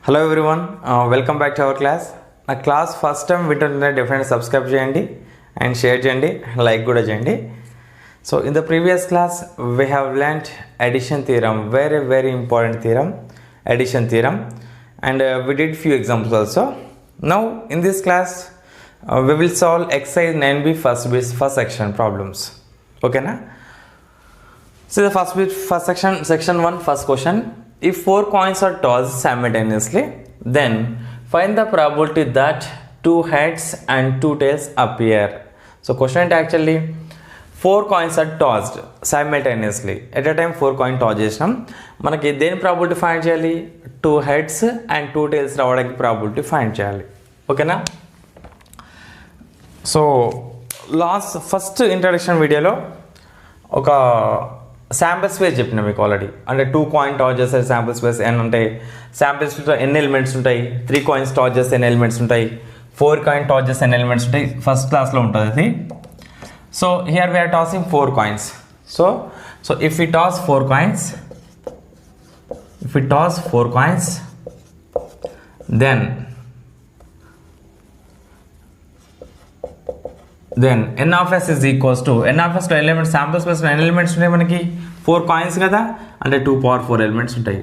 Hello everyone, welcome back to our class. నా class first time వింటుంటే డెఫినెట్గా subscribe చేయండి అండ్ షేర్ చేయండి, లైక్ కూడా చేయండి. So in the previous class we have learned addition theorem, very important theorem, addition theorem, and we did few examples also. Now in this class we will solve exercise 9b first section problems. Okay na? So the first section 1, first question. If 4 coins are tossed simultaneously, then find the probability that 2 heads and 2 tails appear. So question actually 4 coins are tossed simultaneously. At a time 4 coin toss చేసాం, మనకి దేని probability find చేయాలి? 2 heads and 2 tails రావడానికి probability find చేయాలి. ఓకేనా? So first introduction వీడియోలో ఒక sample space చెప్పిన మీకు ఆల్రెడీ. అంటే 2 కాయిన్ టాస్ చేస్తే శాంపిల్ స్పేస్ ఎన్ని ఉంటాయి, శాంపిల్ స్పేస్లో ఎన్ని ఎలిమెంట్స్ ఉంటాయి, 3 కాయిన్స్ టాస్ చేస్తే ఎన్ని ఎలిమెంట్స్ ఉంటాయి, 4 కాయిన్ టాస్ చేస్తే ఎన్ని ఎలిమెంట్స్ ఉంటాయి, ఫస్ట్ క్లాస్లో ఉంటుంది అది. So here we are tossing 4 coins. So if we toss 4 coins, then n of s is equals to n of s లో ఎలిమెంట్స్ శాంపుల్ స్పేస్లో ఎన్ని ఎలిమెంట్స్ ఉంటాయి మనకి? 4 కాయిన్స్ కదా, అంటే 2 పవర్ 4 ఎలిమెంట్స్ ఉంటాయి.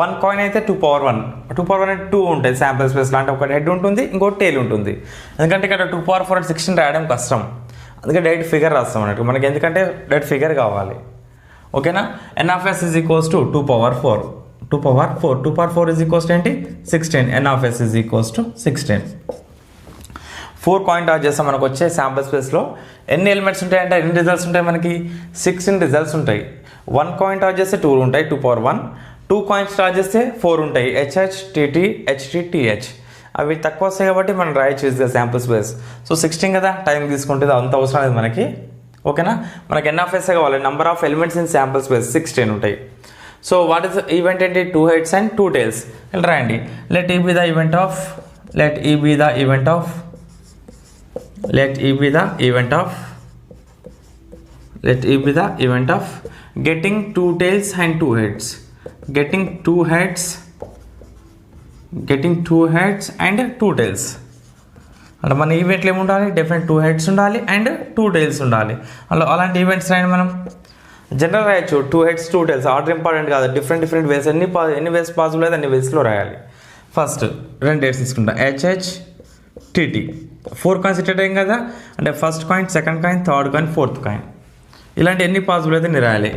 1 కాయిన్ అయితే 2 పవర్ 1 అంటే 2 ఉంటాయి శాంపుల్ స్పేస్లో. అంటే ఒకటి హెడ్ ఉంటుంది, ఇంకోటి టేల్ ఉంటుంది. ఎందుకంటే ఇక్కడ 2 పవర్ 4 అంటే 16 రాయడం కష్టం, అందుకే డైరెక్ట్ ఫిగర్ రాస్తాం అన్నట్టు మనకి. ఎందుకంటే డైరెక్ట్ ఫిగర్ కావాలి. ఓకేనా? n of s is equals to 2 power 4 2 power 4 is equals to ఏంటి? 16. n of s is equals to 16. 4 coin toss చేస్తాం, మనకు వచ్చే శాంపుల్ స్పేస్లో ఎన్ని ఎలిమెంట్స్ ఉంటాయి అంటే ఎన్ని రిజల్ట్స్ ఉంటాయి మనకి? 16 రిజల్ట్స్ ఉంటాయి. 1 కాయిన్ టాస్ చేస్తే 2 ఉంటాయి, 2 పవర్ 1. 2 కాయిన్స్ టాస్ చేస్తే 4 ఉంటాయి, HH, TT, HT, TH. అవి తక్కువ వస్తాయి కాబట్టి మనం రాయొచ్చు ఈజీగా శాంపుల్ స్పేస్. సో 16 కదా, టైం తీసుకుంటుంది, అంత అవసరం లేదు మనకి. ఓకేనా? మనకి ఎన్ ఆఫ్ ఎస్ కావాలి, number of elements in sample space 16 ఉంటాయి. సో వాట్ ఇస్ ఈవెంట్ ఏంటి? 2 heads and 2 tails. ఇలా రాయండి. లెట్ ఈ B the event of getting 2 tails and 2 heads. Getting 2 heads and 2 tails. అంటే మన ఈవెంట్లు ఏమి ఉండాలి? డెఫినెట్ 2 heads ఉండాలి అండ్ 2 tails ఉండాలి. అలాంటి ఈవెంట్స్ రాయండి. మనం జనరల్ రాయొచ్చు 2 heads 2 tails, ఆర్డర్ ఇంపార్టెంట్ కాదు. డిఫరెంట్ వేస్, ఎన్ని వేస్ పాసిబుల్ అయితే అన్ని వేస్లో రాయాలి. ఫస్ట్ 2 డేట్స్ తీసుకుంటా, HH, TT. 4 coins it time కదా, అంటే first coin, second coin, third coin, fourth coin, ఇలాంటి ఎన్ని పాసిబుల్ అయితే నేను రాయాలి.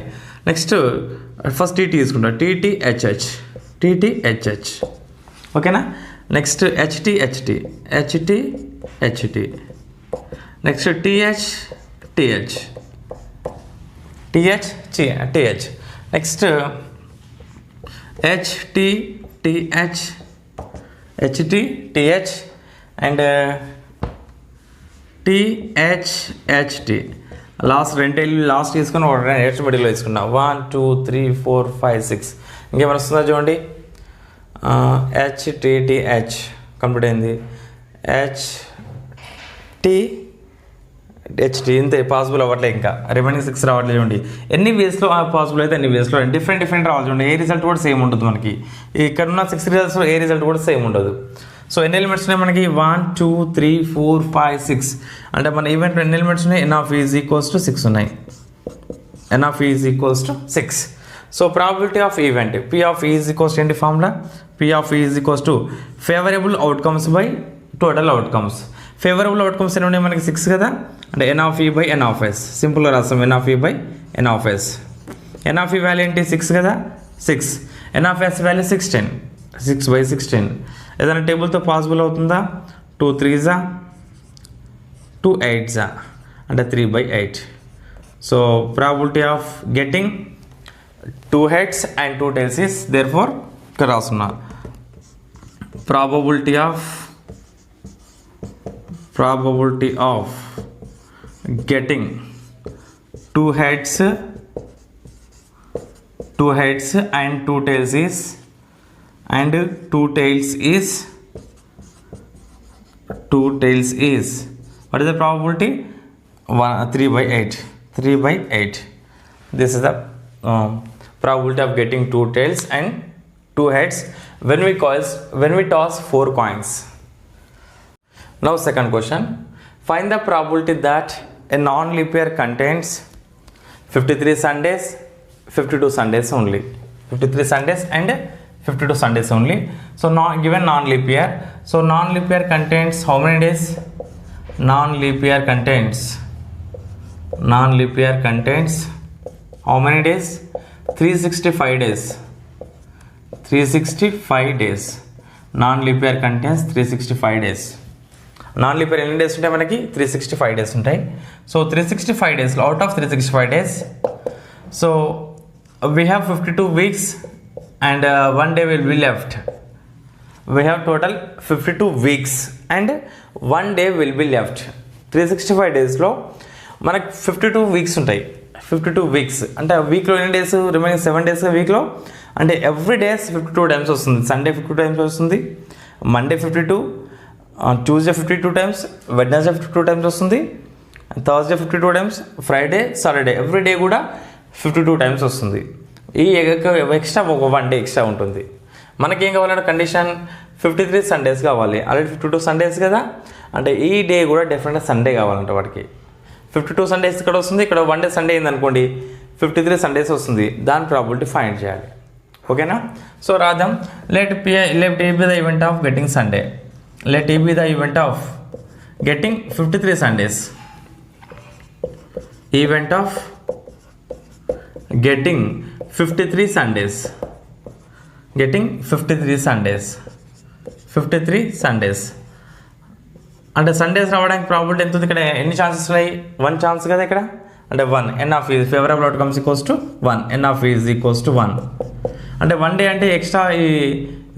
నెక్స్ట్ ఫస్ట్ TT తీసుకుంటా, TT, HH. ఓకేనా? Next HT. Next TH. Next HT, and THT. Last 2 last తీసుకుని ఒక హెడ్స్ మిడిల్లో తీసుకున్నా. 1 2 3 4 5 6. ఇంకేమైనా వస్తుందా చూడండి. HTTH కంప్లీట్ అయింది. HT ఇంతే, పాసిబుల్ అవ్వట్లే, ఇంకా రిమైనింగ్ 6 రావట్లేదు. చూడండి ఎన్ని వేస్లో పాసిబుల్ అయితే అన్ని వేస్లో డిఫరెంట్ రావాలి. చూడండి ఏ రిజల్ట్ కూడా సేమ్ ఉంటుంది మనకి. ఇక్కడ ఉన్న 6 రిజల్ట్స్లో ఏ రిజల్ట్ కూడా సేమ్ ఉండదు. సో ఎన్ని ఎలిమెంట్స్ ఉన్నాయి మనకి? 1 2 3 4 5 6. అంటే మన ఈవెంట్ ఎన్ని ఎలిమెంట్స్ ఉన్నాయి? n of e is equals to 6 ఉన్నాయి. n of e is equals to 6. So probability of event P of e is equals to ఏంటి formula? P of e is equals to favourable outcomes by total outcomes. Favourable outcomes ఎన్ని ఉన్నాయి మనకి? 6 కదా, అంటే n of e by n of s. సింపుల్గా రాస్తాం, n of e by n of s. n of e value ఏంటి? 6 కదా, 6. n of s value 16, 6/16. ఏదైనా టేబుల్తో పాసిబుల్ అవుతుందా? 2 3s 2 8s, అంటే 3/8. So probability of getting 2 heads and 2 tails is therefore ఇక్కడ రాస్తున్నా. Probability of getting 2 heads and 2 tails is and 2 tails is what is the probability? 3/8. This is the probability of getting 2 tails and 2 heads when we toss 4 coins. Now second question, find the probability that a non-leap year contains 53 Sundays, 52 Sundays only. 53 Sundays and 52 Sundays only. So given non-leap year, so non-leap year contains how many days? Non-leap year contains how many days? 365 days. 365 days. Non-leap year contains 365 days. Non-leap year ఎన్ని days ఉంటాయి మనకి? 365 days ఉంటాయి. So 365 days out of 365 days, so we have 52 weeks and 1 day will be left. We have total 52 weeks and 1 day will be left. 365 డేస్లో మనకు 52 weeks ఉంటాయి. 52 weeks అంటే వీక్లో ఎన్ని డేస్? రిమైనింగ్ 7 డేస్ వీక్లో, అంటే ఎవ్రీ డేస్ 52 టైమ్స్ వస్తుంది. Sunday 52 times వస్తుంది, Monday 52, Tuesday 52 times, Wednesday 52 times వస్తుంది, Thursday 52 times, Friday, Saturday every day కూడా 52 టైమ్స్ వస్తుంది. ఈ ఎక్స్ట్రా ఒక 1 డే ఎక్స్ట్రా ఉంటుంది. మనకేం కావాలంటే కండిషన్ 53 సండేస్ కావాలి. ఆల్రెడీ 52 సండేస్ కదా, అంటే ఈ డే కూడా డెఫినెట్గా సండే కావాలంటే వాడికి. 52 సండేస్ ఇక్కడ వస్తుంది, ఇక్కడ 1 డే సండే అయిందనుకోండి 53 సండేస్ వస్తుంది. దాని ప్రాబిలిటీ ఫైండ్ చేయాలి. ఓకేనా? సో రాద్దాం. Let A be the event of getting Sunday. Let A be the event of getting 53 Sundays. Event of getting 53 Sundays. Getting 53 Sundays. 53 Sundays. అంటే సండేస్ రావడానికి ప్రాబిలిటీ ఎంత ఉంది? ఇక్కడ ఎన్ని ఛాన్సెస్ ఉన్నాయి? 1 ఛాన్స్ కదా ఇక్కడ, అంటే 1. N of is favorable outcomes equals to 1. N of is equals to 1. అంటే 1 డే అంటే ఎక్స్ట్రా, ఈ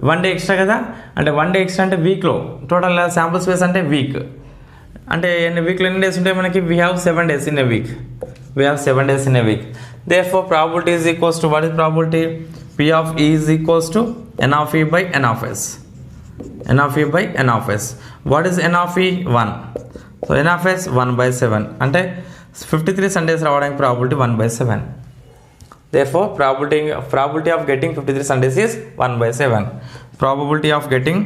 1 డే ఎక్స్ట్రా కదా, అంటే 1 డే ఎక్స్ట్రా అంటే వీక్లో టోటల్ శాంపుల్ స్పేస్ అంటే వీక్, అంటే వీక్లో ఎన్ని డేస్ ఉంటాయి మనకి? We have 7 days in a week. We have 7 days in a week. Therefore probability is equals to, what is probability? P of E is equals to N of E by N of S. N of E by N of S. What is N of E? 1. So N of S 1 by 7, అంటే 53 Sundays రావడానికి probability 1 by 7. Therefore probability of getting 53 Sundays is 1 by 7. Probability of getting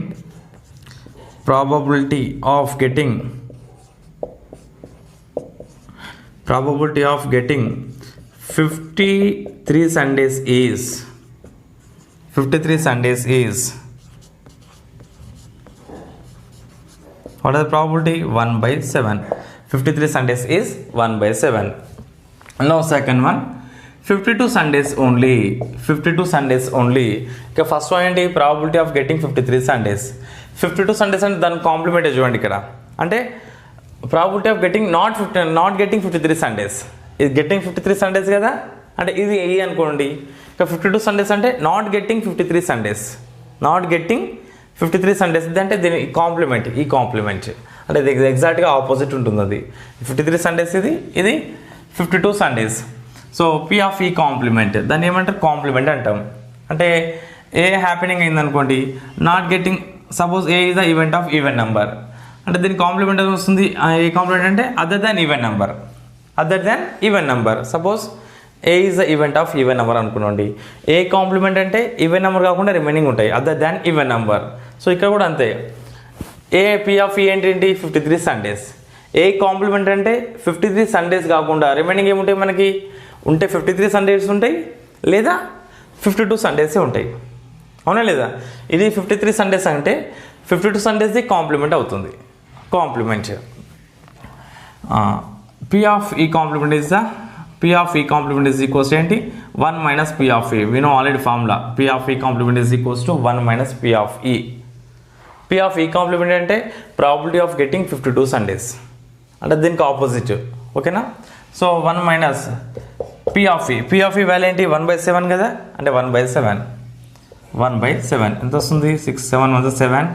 53 Sundays is 53 Sundays is, what is the probability? 1 by 7. 53 Sundays is 1 by 7. Now second one, 52 Sundays only. 52 Sundays only. ఇక first one ఏంటి? Probability of getting 53 Sundays. 52 Sundays అంటే దాని complement చూడండి ఇక్కడ, అంటే probability of getting not getting 53 Sundays. ఇది getting 53 Sundays కదా, అంటే ఇది ఏ అనుకోండి. ఇక 52 Sundays అంటే not getting 53 Sundays. Not getting 53 Sundays అంటే దీని కాంప్లిమెంట్, ఈ కాంప్లిమెంట్ అంటే ఇది ఎగ్జాక్ట్గా ఆపోజిట్ ఉంటుంది. అది 53 Sundays, ఇది 52 Sundays. So P of E complement, దాన్ని ఏమంటారు? కాంప్లిమెంట్ అంటాం. అంటే ఏ హ్యాపెనింగ్ అయిందనుకోండి, not getting, suppose A is the event of even number, అంటే దీని కాంప్లిమెంట్ వస్తుంది. ఏ కాంప్లిమెంట్ అంటే other than even number. Suppose A is the event of even number అనుకోండి. ఏ కాంప్లిమెంట్ అంటే ఈవెన్ నెంబర్ కాకుండా రిమైనింగ్ ఉంటాయి, other than even number. So ఇక్కడ కూడా అంతే. ఏ P ఆఫ్ ఈ ఏంటి? 53 Sundays. ఏ కాంప్లిమెంట్ అంటే 53 Sundays కాకుండా రిమైనింగ్ ఏముంటాయి మనకి? ఉంటే 53 Sundays ఉంటాయి, లేదా 52 Sundays ఉంటాయి. అవునా లేదా? ఇది 53 Sundays అంటే 52 Sundays కాంప్లిమెంట్ అవుతుంది. Complement P of E complement is the P of E complement is equals ఏంటి? 1 minus P of E. We know already formula. P of E complement is equals to 1 minus P of E. P of E complement అంటే probability of getting 52 Sundays, అంటే దీనికి opposite. ఓకేనా? So 1 minus P of E. P of E value ఏంటి? 1 by 7 కదా, అంటే 1 by 7. 1 by 7 ఎంత వస్తుంది? 6. 7 1 7.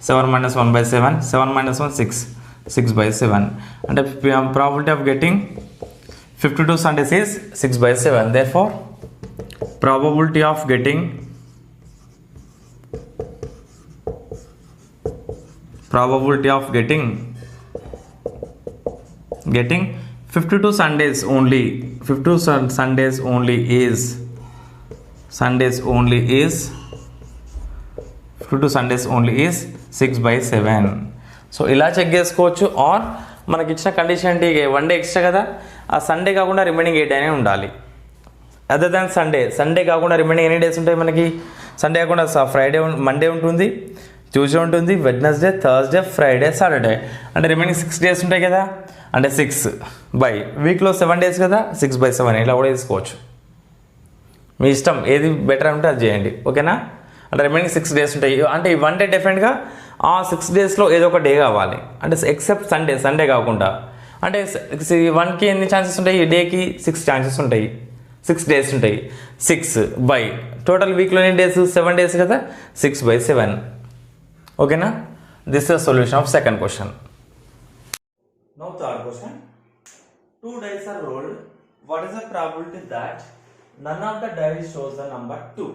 7 minus 1 by 7. 7 minus 1 6. 6 by 7. అంటే probability of getting 52 Sundays is 6 by 7. Therefore probability of getting 52 Sundays only. 52 Sundays only is 52 Sundays only is 6/7. So ఇలా check చేసుకోవచ్చు. Are మనకి ఇచ్చిన కండిషన్ ఏంటి, 1 డే ఎక్స్ట్రా కదా, ఆ సండే కాకుండా రిమైనింగ్ 8 అనే ఉండాలి. అదర్ దాన్ సండే కాకుండా రిమైనింగ్ ఎన్ని డేస్ ఉంటాయి మనకి, సండే కాకుండా ఫ్రైడే మండే ఉంటుంది, ట్యూస్డే ఉంటుంది, వెడ్నెస్డే, థర్స్డే, ఫ్రైడే, సాటర్డే, అంటే రిమైనింగ్ 6 డేస్ ఉంటాయి కదా, అంటే 6 బై వీక్లో 7 డేస్ కదా, 6/7 ఇలా కూడా తీసుకోవచ్చు. మీ ఇష్టం ఏది బెటర్ అంటే అది చేయండి, ఓకేనా. అంటే రిమైనింగ్ 6 డేస్ ఉంటాయి, అంటే ఈ 1 డే డెఫినెట్గా ఆ 6 డేస్లో ఏదో ఒక డే కావాలి, అంటే ఎక్సెప్ట్ సండే కాకుండా. అంటే 1కి ఎన్ని ఛాన్సెస్ ఉంటాయి, ఈ డేకి 6 ఛాన్సెస్ ఉంటాయి, 6 డేస్ ఉంటాయి. 6 బై టోటల్ వీక్లో ఎన్ని డేస్, 7 డేస్ కదా, 6/7. ఓకేనా. This is the solution of second question. Now third question. 2 dice are rolled. What is the probability that none of the dice shows the number 2?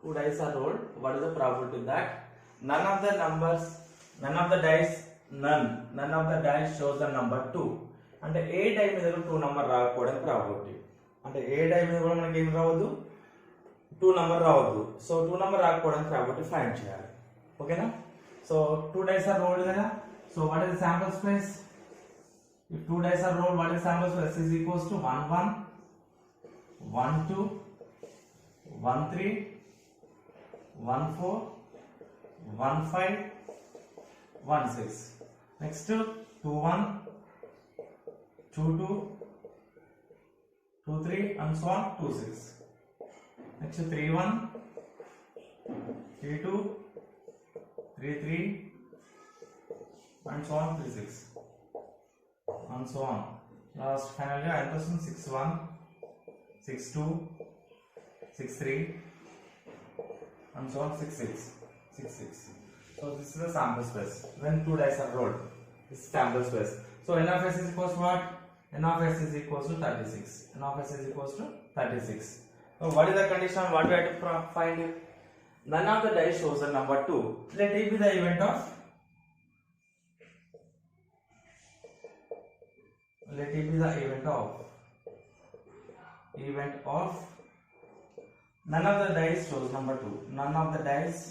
2 dice are rolled. What is the probability that none of the dice shows the number 2? అంటే a die మీద 2 number రాకపోవడం probability. అంటే a die మీద కూడా మనకి ఏం రావద్దు, 2 number రావద్దు. సో 2 నెంబర్ రాకపోవడం ప్రాబిలిటీ ఫైండ్ చేయాలి, ఓకేనా. సో 2 dice are rolled కదా. So what is the sample space? If 2 dice are rolled, what is sample space? Is equals to 1 1 1 2 1 3 1 4 1 5 1 6. Next 2 1 2 2 2 3 and so on 2 6. Next 3 1 3 2 3 3 and so on 3 6. And so on. Last finally I understand 6 1 6 2 6 3 and so on 6 6 6 6. So this is the sample space when 2 dice are rolled. This is sample space. So n of s is equals to what? N of s is equals to 36. N of s is equals to 36. So what is the condition? What we have to find? None of the dice shows the number 2. Let it be the event of none of the dice shows number 2. None of the dice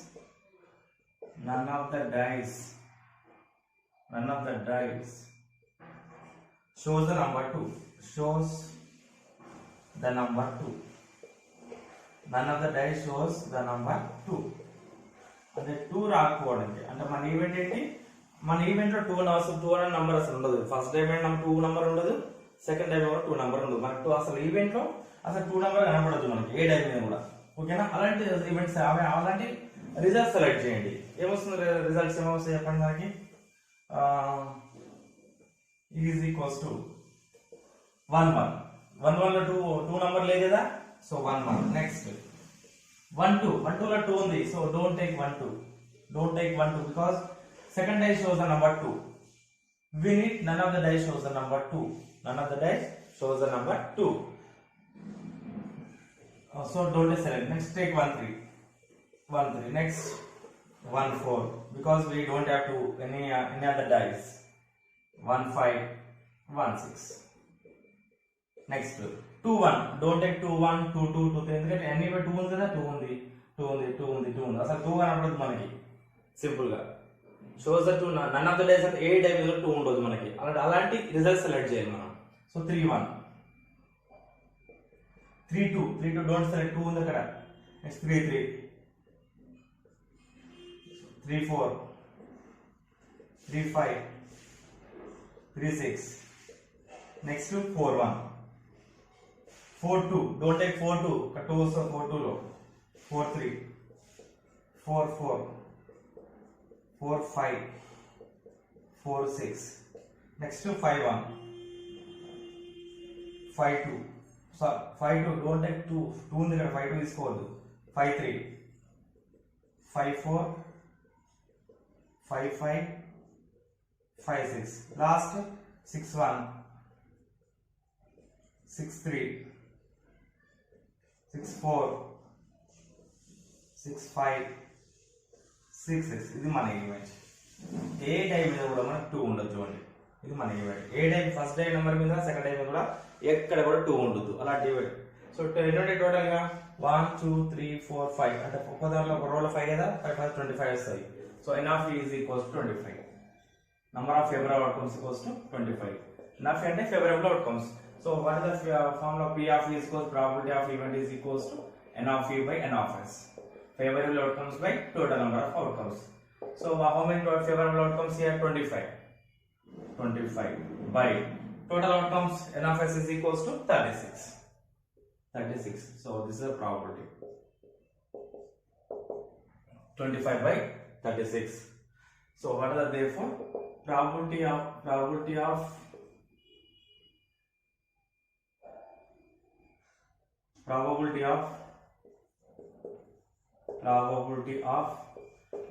shows the number 2. None of the dice shows the number 2. అంటే 2 రాకపోవడానికి అంటే మన event ఏంటి, మన event లో 2 అనే number అసలు ఉండదు. ఫస్ట్ టైం 2 నెంబర్ ఉండదు, సెకండ్ టైం 2 నెంబర్ ఉండదు. మనకు అసలు ఈవెంట్ లో అసలు 2 నెంబర్ కనపడదు మనకి ఏ టైం మీద కూడా, ఓకేనా. అలాంటి ఈవెంట్స్ అలాంటి రిజల్ట్స్ సెలెక్ట్ చేయండి. ఏమొస్తుంది రిజల్ట్స్ ఏమొస్తాయి చెప్పండి మనకి. ఈజ్ ఈక్వల్స్ టు 1 1 1 1 లో 2 నెంబర్ లేదు కదా, సో 1 1. నెక్స్ట్ 1 2 1 2 లో 2 ఉంది, so don't take 1 2 because second dice shows the number 2. We need none of the dice shows the number 2. So don't select. Next take 1 3. Next 1 4 because we don't have to any other dice. 1 5 1 6. Next 2 1. Don't take 2 1 2 2 2 3 ఎందుకంటే anyway 2 ఉంది కదా, 2 ఉంది. అసలు 2 కనపడదు మనకి simple గా. Shows the 2 none of the dice అంటే a die మీద 2 ఉండదు మనకి. అలాంటి రిజల్ట్ సెలెక్ట్ చేయాలి మనం. సో 3 1 3 2 డోంట్ సెలెక్ట్, 2 ఉంది అక్కడ. నెక్స్ట్ 3 3 3 4 3 5 3 6. నెక్స్ట్ 4 1 4 2 డోంట్ టేక్ 4 2 ఇక్కడ 2 వస్తుంది, 4 2 లో 4 3 4 4 4 5 4 6. Next 5 1 5 2. So 5 2 don't take 2 ఉంది ఇక్కడ, 5 2 తీసుకోవద్దు. 5 3 5 4 5 5 5 6. Last 6 1 6 3 6 4 6 5 6 6. ఇది మన ఈవెంట్. ఏ టైం మీద కూడా మనకు 2 ఉండదు చూడండి. ఇది మన ఈవెంట్. ఏ టైం ఫస్ట్ టైం నెంబర్ మీద సెకండ్ టైం మీద కూడా ఎక్కడ కూడా 2 ఉండదు. అలాంటి ఈవెంట్ సో ఎన్ని టోటల్గా 1 2 3 4 5 అంటే ఒక్క దాంట్లో ఒక రోలో 5 కదా 5 25 వస్తాయి. So n of e is equals to 25. Number of favorable outcomes equals to 25. N of e అంటే favorable outcomes. So what is the formula? P of e is equals probability of event is equals to n of e by n of s. Favorable outcomes by total number of outcomes. So how many favorable outcomes here? 25. 25 by total outcomes n of s is equals to 36. 36. So this is a probability. 25 by 36. So what are the therefore probability of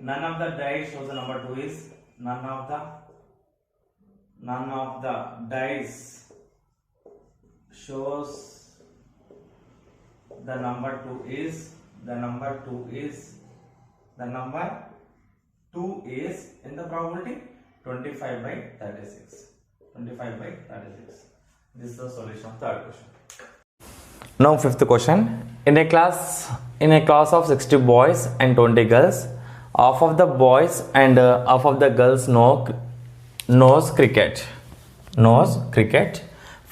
none of the dice shows the number 2 is none of the dice shows the number 2 is in the probability 25 by 36. 25 by 36. This is the solution of third question. Now fifth question. In a class of 60 boys and 20 girls, half of the boys and half of the girls knows cricket.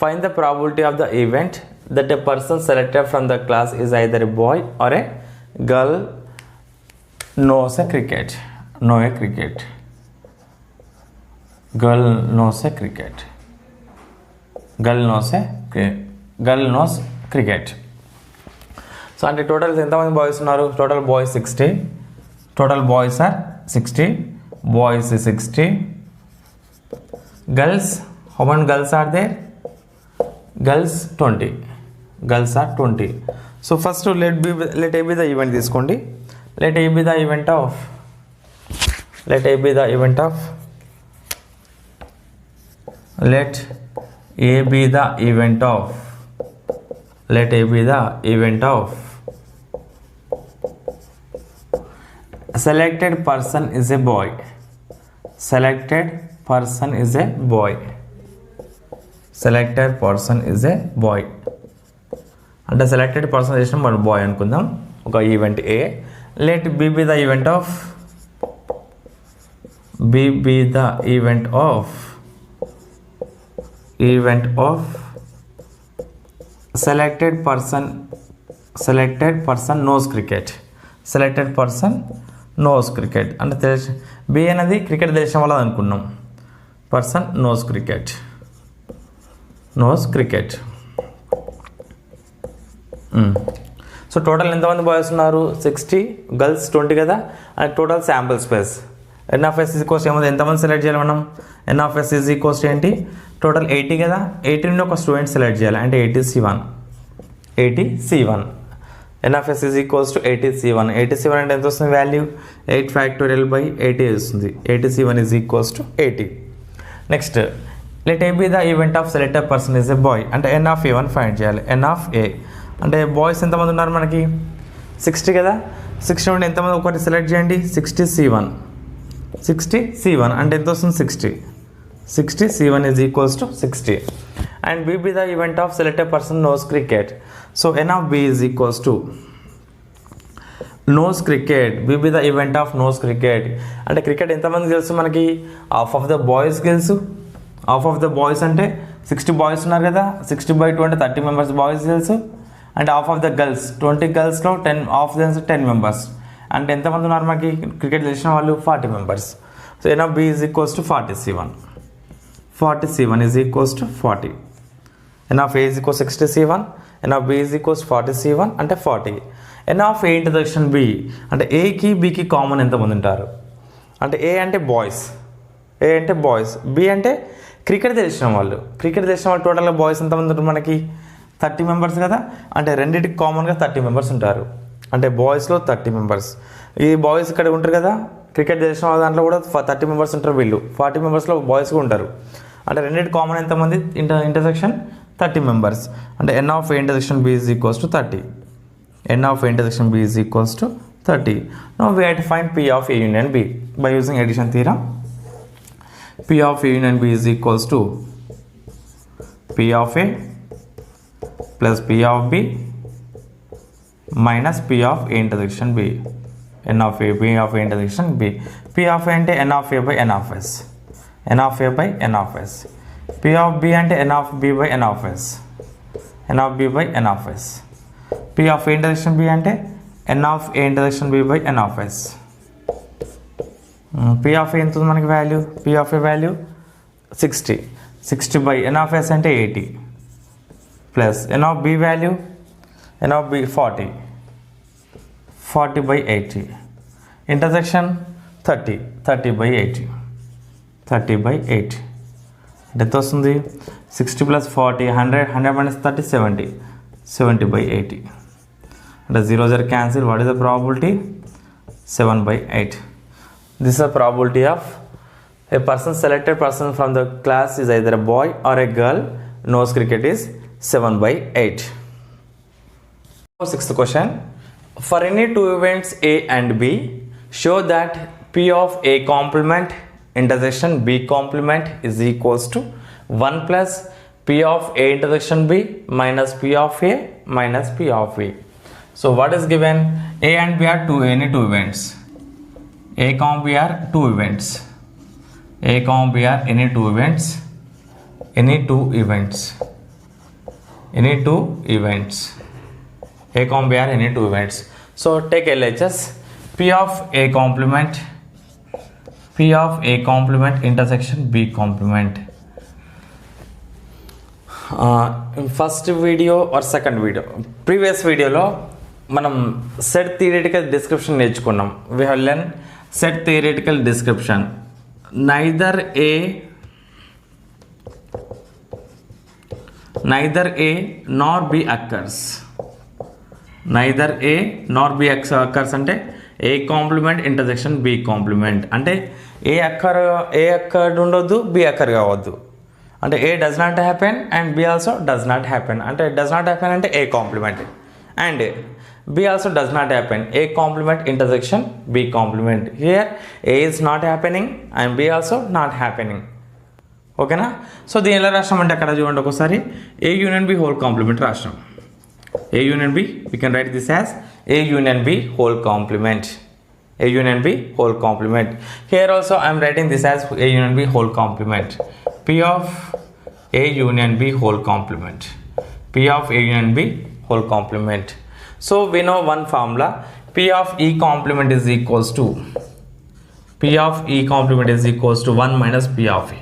Find the probability of the event that a person selected from the class is either a boy or a girl knows a cricket. Girl knows cricket. So అంటే total ఎంతమంది boys ఉన్నారు? Total boys 60. Total boys are 60. Boys is 60. Girls, how many girls are there? Girls 20. Girls are 20. So first let A be the event తీసుకోండి. Let A be the event of let A be the event of selected person is a boy. Selected person is a boy. అంటే selected person చేసిన మన boy అనుకుందాం. ఒక event A. Let B be the event of selected person knows cricket. అంటే తెలిసి B అనేది cricket తెలిసిన వాళ్ళది అనుకున్నాం. Person knows cricket. So total ఎంతమంది బాయ్స్ ఉన్నారు? 60, గర్ల్స్ 20 కదా. And total sample space n of S equals ఏమవుతుంది? ఎంతమంది సెలెక్ట్ చేయాలి మనం? N of S is equals ఏంటి? టోటల్ 80 కదా. 80 నుండి ఒక స్టూడెంట్ సెలెక్ట్ చేయాలి అంటే 80C1. N of S is equals to 80C1. 80C1 అంటే ఎంత వస్తుంది వాల్యూ? 8 factorial by 80 వస్తుంది. 80C1 is equals to 80. Next let A be the event of selected person is a boy అంటే ఎన్ ఆఫ్ A1 ఫైండ్ చేయాలి. ఎన్ of ఏ అంటే boys ఎంతమంది ఉన్నారు మనకి? 60 కదా. 60 నుండి ఎంతమంది ఒకటి సెలెక్ట్ చేయండి. 60C1 అంటే ఎంత వస్తుంది? 60C1 is equals to 60. And B be the event of selected person knows cricket. So N of B is equals to knows cricket. B be the event of knows cricket అంటే cricket ఎంతమంది తెలుసు మనకి? Half of the boys తెలుసు. Half of the boys అంటే 60 boys ఉన్నారు కదా. 60/20 30 members boys తెలుసు. And half of the girls 20 గర్ల్స్లో 10 ఆఫ్ దెన్స్ 10 మెంబర్స్ అంటే ఎంతమంది ఉన్నారు మనకి క్రికెట్ తెలిసిన వాళ్ళు? 40 members. So N of B is equals to 40C1 is equals to 40. N of A is equals 60C1. N of B is equals 40C1 అంటే 40. N of A intersection B అంటే ఏకి బికి common ఎంతమంది ఉంటారు? అంటే ఏ అంటే boys, B అంటే cricket తెలిసిన వాళ్ళు. టోటల్గా బాయ్స్ ఎంతమంది ఉంటారు మనకి? 30 మెంబర్స్ కదా. అంటే రెండింటికి కామన్గా 30 మెంబర్స్ ఉంటారు. అంటే బాయ్స్లో 30 మెంబర్స్. ఈ బాయ్స్ ఇక్కడ ఉంటారు కదా. క్రికెట్ తెలిసిన వాళ్ళ దాంట్లో కూడా 30 మెంబర్స్ ఉంటారు. వీళ్ళు 40 మెంబర్స్లో బాయ్స్ కూడా ఉంటారు. అంటే రెండింటి కామన్ ఎంతమంది? Intersection 30 members. అంటే N of A intersection B is equals to 30. N of A intersection B is equals to 30. Now we have to find P of A union B by using addition theorem. P of A union B is equals to P of A plus P of B minus P of A intersection B. N of A, B of A intersection B. P of A ante N of A by N of S. N of A by N of S. P of B ante N of B by N of S. N of B by N of S. P of A intersection B ante N of A intersection B by N of S. P of A ఎంత మనకి value? P of A value 60. 60 by N of S అంటే 80 plus N of B value N of B 40. 40 by 80. Intersection 30. 30 by 80. 30 by 80. ఎంత వస్తుంది? 60 plus 40 100. 100 minus 30 70. 70 by 80. అంటే 0 0 cancel. What is the probability? 7 by 8. This is the probability of a selected person from the class is either a boy or a girl knows cricket is 7 by 8. Sixth question. For any two events A and B, show that P of A complement intersection B complement is equals to 1 plus P of A intersection B minus P of A minus P of A. So what is given? A and B are any two events. A comma B are two events. A comma B are any two events. Any two events. Any two events. A comma B are any two events. So take LHS. P of A complement. P of A complement intersection B complement. First video or second video. Previous video lo మనం set theoretical description నేర్చుకున్నాం. We have learned set theoretical description. Neither A nor B occurs. Neither A nor B occurs అంటే A complement intersection B complement అంటే A occurred ఉండొద్దు, B occur కావద్దు. అంటే A does not happen and B also does not happen. అంటే does not happen అంటే A complement and B also does not happen. A complement intersection B complement. Here A is not happening and B also not happening. ఓకేనా? So దీని ఎలా రాష్ట్రం అంటే అక్కడ చూడండి ఒకసారి A union B whole complement రాష్ట్రం. A union B, we can write this as A union B whole complement. A union B whole complement. Here also I am writing this as A union B whole complement. P of A union B whole complement. P of A union B whole complement. So we know one formula. P of E complement is equals to 1 minus P of E.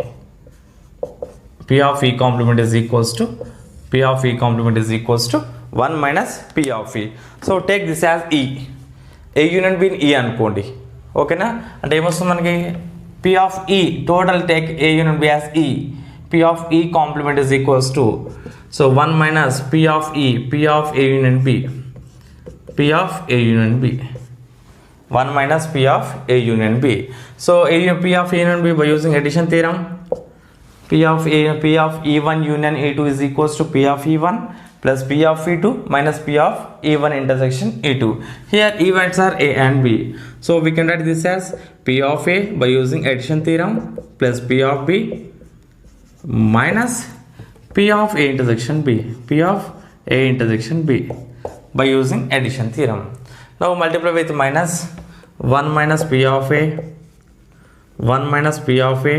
P of E complement is equals to 1 minus P of E. So take this as E. A union B E అనుకోండి. ఓకేనా? అంటే ఏమొస్తుంది మనకి? P of E total take A union B as E. P of E complement is equals to 1 minus P of E. P of A union B. P of A union B. 1 minus P of A union B. So P of A union B by using addition theorem. P of E1 union E2 is equals to P of E1 plus P of E2 minus P of E1 intersection E2. Here events are A and B. So we can write this as P of A by using addition theorem plus P of B minus P of A intersection B. P of A intersection B by using addition theorem. Now multiply with minus 1 minus P of A, 1 minus P of A,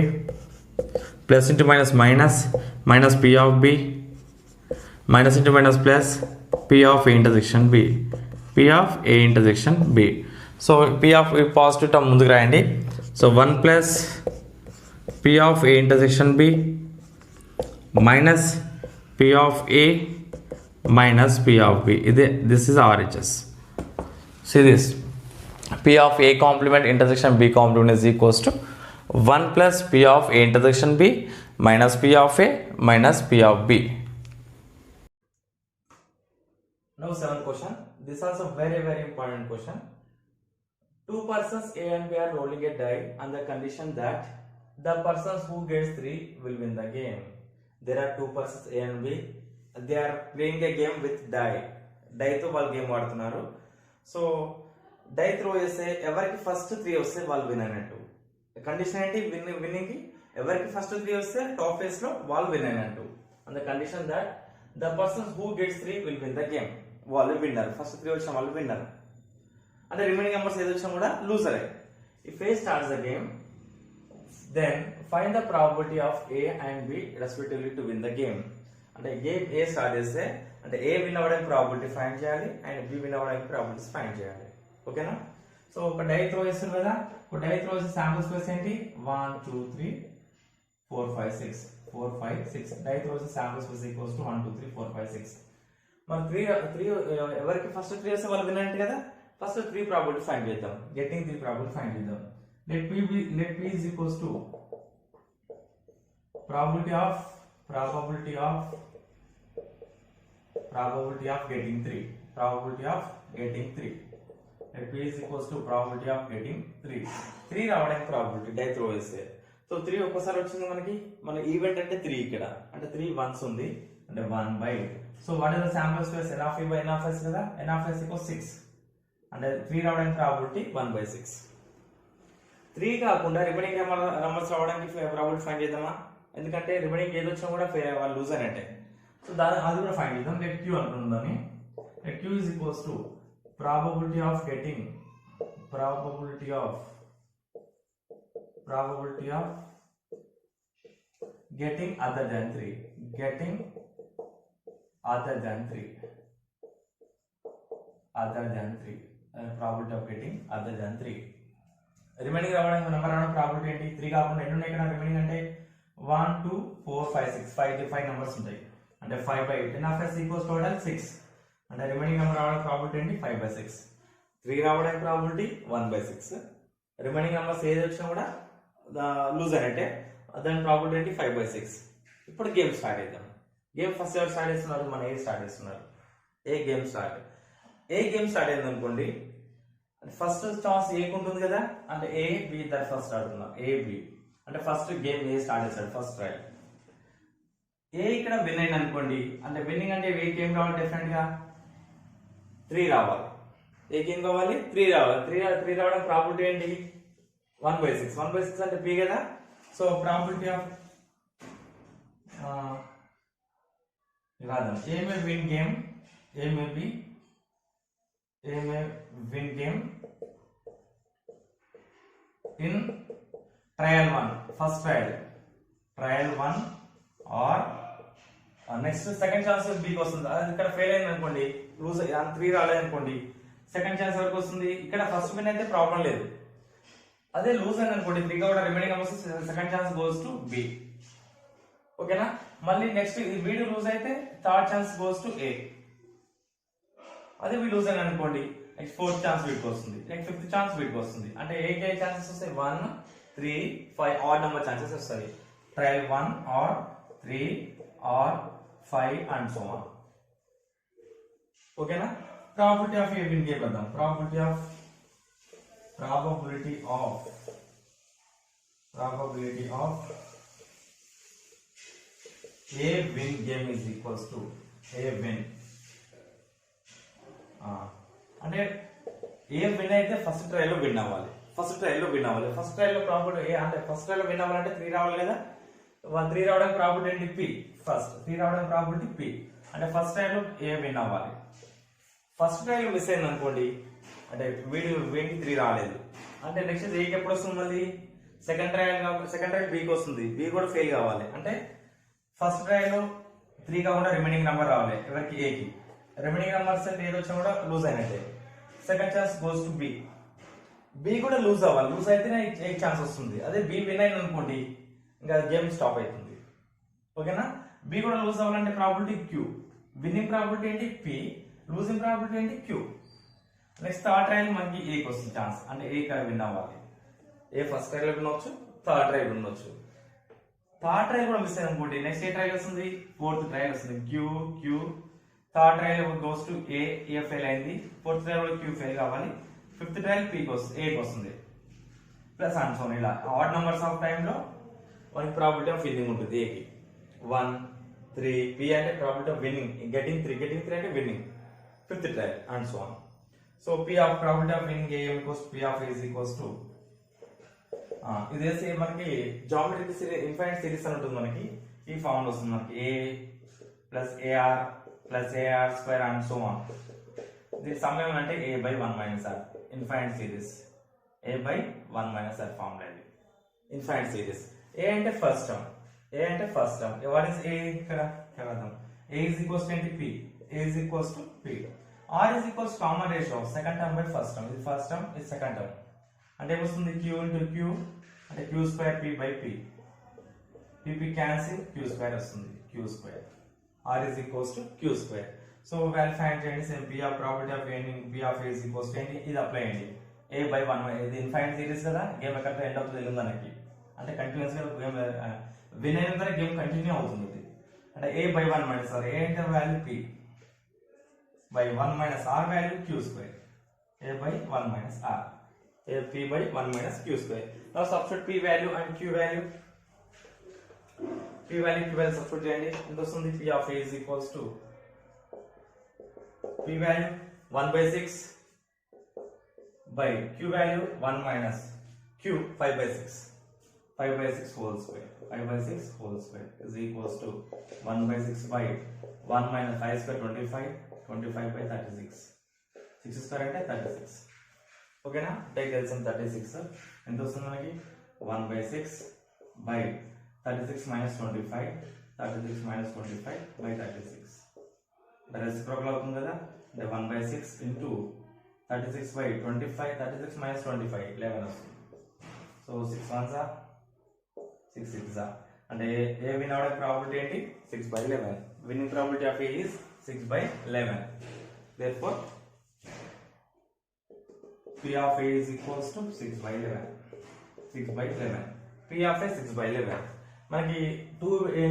plus into minus minus P of B, minus into minus plus P of A intersection B. P of A intersection B. So P of A positive term ముందుకు రాయండి. So 1 plus P of A intersection B minus P of A minus P of B. This is RHS. See this. P of A complement intersection B complement is equals to 1 plus P of A intersection B minus P of A minus P of B. Now 7th question. This is also very important question. Two persons A and B are rolling a die on the condition that the persons who gets 3 will win the game. There are two persons A and B. They are playing a game with die. Die తో వాళ్ళు game ఆడుతున్నారు. So die throw చేస్తే ఎవరికి first 3 వస్తే వాళ్ళు win అన్నట్టు. Condition ఏంటి? Winnowing కి ఎవరికి ఫస్ట్ 3 వస్తే టాప్ ఫేస్ లో వాళ్ళు విన్ అయినట్టు. On the condition that the persons who gets 3 will win the game. వాళ్ళు విన్నర్, ఫస్ట్ 3 వచ్చిన వాళ్ళు విన్నర్, అంటే రిమైనింగ్ నెంబర్స్ ఏది వచ్చినా కూడా లూజరే. If A starts the game then find the probability of A and B respectively to win the game. అంటే game A start చేస్తే అంటే ఏ విన్ అవ్వడానికి ప్రాబిలిటీ ఫైండ్ చేయాలి అండ్ బి విన్ అవ్వడానికి ప్రాబిలిటీస్ ఫైండ్ చేయాలి. ఓకేనా? సో ఒక die throw వేస్తుంది కదా, ఒక డై త్రో వేసే శాంపుల్ స్పేస్ ఏంటి 1 2 3 4 5 6 4 5 6 డై త్రో వేసే శాంపుల్ స్పేస్ ఈక్వల్స్ టు 1 2 3 4 5 6. మరి 3 ఎవరికి ఫస్ట్ 3 వస్తే వాళ్ళు విన్ అంటే కదా, ఫస్ట్ 3 ప్రాబిలిటీ ఫైండ్ చేద్దాం. గెట్టింగ్ 3 ప్రాబిలిటీ ఫైండ్ చేద్దాం. let p is equals to probability of getting 3, probability of getting 3. Let p is equals to probability of getting 3. 3 రావడానికి probability die throw వేస్తే. సో 3 ఒక్కసారి వచ్చింది మనకి, మన ఈవెంట్ అంటే 3 ఇక్కడ, అంటే 3 వన్స్ ఉంది అంటే 1/8. So what is the sample space n of e by n of s కదా, n of s equals 6 అంటే 3 రావడానికి ప్రాబిలిటీ 1/6. 3 కాకుండా రిమైనింగ్ నెంబర్స్ రావడానికి ప్రాబిలిటీ ఫైండ్ చేద్దామా, ఎందుకంటే రిమైనింగ్ ఏది వచ్చినా కూడా వాళ్ళు లూజ్ అయినట్టే. సో అది కూడా ఫైండ్ చేద్దాం. లెట్ q అనుకుందాం. Let q is equals to probability of getting other than 3, getting other than 3 probability of getting other than 3. Remaining రావడానికి నెంబర్ రావడానికి ప్రాబిలిటీ ఏంటి, 3 కాకుండా ఎన్ని ఉన్నాయి ఇక్కడ రిమైనింగ్ అంటే 1 2 4 5 6 5 నెంబర్స్ ఉంటాయి అంటే 5/8. n of s equals total 6 అంటే రిమైనింగ్ నెంబర్ రావడానికి ప్రాబిలిటీ ఏంటి 5/6. 3 రావడానికి ప్రాబిలిటీ 1/6. రిమైనింగ్ నెంబర్స్ ఏది వచ్చినా కూడా లూజ్ అయినట్టే, దాని ప్రాబిలిటీ ఏంటి 5/6. ఇప్పుడు గేమ్ స్టార్ట్ చేద్దాం. గేమ్ ఫస్ట్ ఎవరు స్టార్ట్ చేస్తున్నారు, మన ఏ స్టార్ట్ చేస్తున్నారు, ఏ గేమ్ స్టార్ట్ అయింది అనుకోండి, ఫస్ట్ ఛాన్స్ ఏ ఉంటుంది కదా, అంటే ఏ బి దాని ఫస్ట్ ఆడుతున్నాం. ఏ బి అంటే ఫస్ట్ గేమ్ ఏ స్టార్ట్ చేస్తాడు, ఫస్ట్ ట్రయల్. ఏ ఇక్కడ విన్ అయింది అనుకోండి, అంటే విన్నింగ్ అంటే ఏ గేమ్ రావాలి, డెఫినెట్ గా 3 రావాలి. ఏ గేమ్ కావాలి 3 రావాలి. 3 రావడం ప్రాబిలిటీ ఏంటి 1/6. 1/6 అంటే బి కదా. సో ప్రాబిలిటీ ఆఫ్ రాద్దాం. A may win game in trial 1, first trial 1 or next second chance B వస్తుంది. అది ఇక్కడ ఫెయిల్ అయింది అనుకోండి, లూజ్ 3 రాలేదు అనుకోండి, సెకండ్ ఛాన్స్ వరకు వస్తుంది. ఇక్కడ ఫస్ట్ విన్ అయితే ప్రాబ్లం లేదు, అదే లూజ్ అయింది అనుకోండి 3 కూడా remaining numbers, second chance goes to B. ఓకేనా? మళ్ళీ నెక్స్ట్ వీడు లూజ్ అయితే థర్డ్ ఛాన్స్ గోస్ టు ఏ. అదే వీడు లూజ్ అయింది అనుకోండి, నెక్స్ట్ ఫోర్త్ ఛాన్స్ వీడికి వస్తుంది, నెక్స్ట్ ఫిఫ్త్ ఛాన్స్ వీడికి వస్తుంది. అంటే ఏ ఛాన్సెస్ వస్తాయి 1 3 5 ఆడ్ నెంబర్ ఛాన్సెస్ వస్తాయి. Trial 1 or 3 or 5 and so on. ఓకేనా? Probability of A win game అర్థం. Probability of A win game is equals to A win. అంటే ఏ విన్ అయితే ఫస్ట్ ట్రయల్ లో విన్ అవ్వాలి. ఫస్ట్ ట్రయల్ లో probability అంటే first trial లో win అవ్వాలంటే 3 రావాలి కదా. 3 రావడానికి ప్రాబిలిటీ ఏంటి పి. ఫస్ట్ 3 రావడానికి ప్రాబిలిటీ పి అంటే ఫస్ట్ ట్రయల్ లో ఏ విన్ అవ్వాలి. ఫస్ట్ ట్రయల్ మిస్ అయింది అనుకోండి, అంటే వీడికి 3 రాలేదు అంటే నెక్స్ట్ ఏకి ఎప్పుడు వస్తుంది, మళ్ళీ సెకండ్ ట్రయల్ బికి వస్తుంది. బి కూడా ఫెయిల్ కావాలి, అంటే ఫస్ట్ ట్రయల్ లో 3 కాకుండా రిమైనింగ్ నెంబర్ రావాలి ఎవరికి, ఏకి. రిమైనింగ్ నెంబర్స్ అంటే ఏది వచ్చినా కూడా లూజ్ అయినట్టే. Second chance goes to B. B కూడా లూజ్ అవ్వాలి, లూజ్ అయితేనే ఏ ఛాన్స్ వస్తుంది. అదే బి విన్ అయింది అనుకోండి, ఇంకా గేమ్ స్టాప్ అవుతుంది. ఓకేనా? బి కూడా లూజ్ అవ్వాలంటే ప్రాబిలిటీ క్యూ. విన్నింగ్ ప్రాబిలిటీ ఏంటి పి, లూజింగ్ ప్రాబిలిటీ ఏంటి క్యూ. నెక్స్ట్ థర్డ్ ట్రయల్ మనకి ఏకి వస్తుంది ఛాన్స్, అంటే ఏ విన్ అవ్వాలి. ఏ ఫస్ట్ ట్రయల్ విన్ అవ్వచ్చు, థర్డ్ ట్రయల్ విన్ అవ్వచ్చు. థర్డ్ ట్రయల్ కూడా మిస్ అయింది అనుకోండి, నెక్స్ట్ ఏ ట్రయల్ వస్తుంది, ఫోర్త్ ట్రయల్ వస్తుంది Q. Third trial goes to A fail అయింది, ఫోర్త్ ట్రయల్ క్యూ ఫెయిల్ కావాలి, ఫిఫ్త్ ట్రయల్ ఏకి వస్తుంది. ప్లస్ అండ్ సో ఇలా ఆడ్ నెంబర్స్ ఆఫ్ టైమ్ లో మనకి ప్రాబిలిటీ ఆఫ్ విన్నింగ్ ఉంటుంది. ఏకి 1 3, పి అంటే ప్రాబిలిటీ ఆఫ్ విన్నింగ్, గెటింగ్ 3 అంటే winning, fifth trial and so on. So P of probability of winning A equals P of A equals to ఇదేసి మనకి geometric infinite series అని ఉంటుంది. మనకి ఈ ఫార్ములా వస్తుంది, మనకి A plus A R plus A R square and so on. దీని sum ఏమంటే a by 1 minus r infinite series a by 1 minus r formula ఇది ఇన్ఫైనైట్ సిరీస్ a అంటే first term what is a ఇక్కడ కలదాం a is equals to p a is equals to p r is equals to common ratio of second term by first term ఇది first term ఇది second term అంటే వస్తుంది q into q అంటే q square p by p p cancel q square వస్తుంది q square r is equals to q square so well find చేయండి same p of probability of a in p of a is equals to ఏంటి ఇది apply చేయండి a by 1 ఇది infinite series కదా game ఎక్కడ end అవుతుంది తెలియదు మనకి అంటే కంటిన్యూస్ గా గేమ్ విన్ అయిన తర్వాత గేమ్ కంటిన్యూ అవుతుంది అంటే a by 1 minus r a అంటే value p by 1 minus r value q square a by 1 minus r a p by 1 minus q square now substitute p value and q value substitute చేయండి ఎంత వస్తుంది p of a is equals to p value 1 by 6 by q value 1 minus q 5 by 6 whole square 5 by 6 whole square is equals to 1 by 6 by 1 minus 5 square 25 by 36 6 square అంటే 36 ఓకేనా take LCM 36 ఎంత వస్తుంది మనకి 1 by 6 by 36 minus 25 by 36 reciprocal అవుతుంది కదా అంటే 1 by 6 into 36 by 25 36 minus 25 11 వస్తుంది so 6 ones are 6 6 are అంటే a win అవడం ప్రాబబిలిటీ ఏంటి 6 by 11 winning probability of a is 6 by 11 therefore p of a is equals to 6 by 11 p of a 6 by 11 మనకి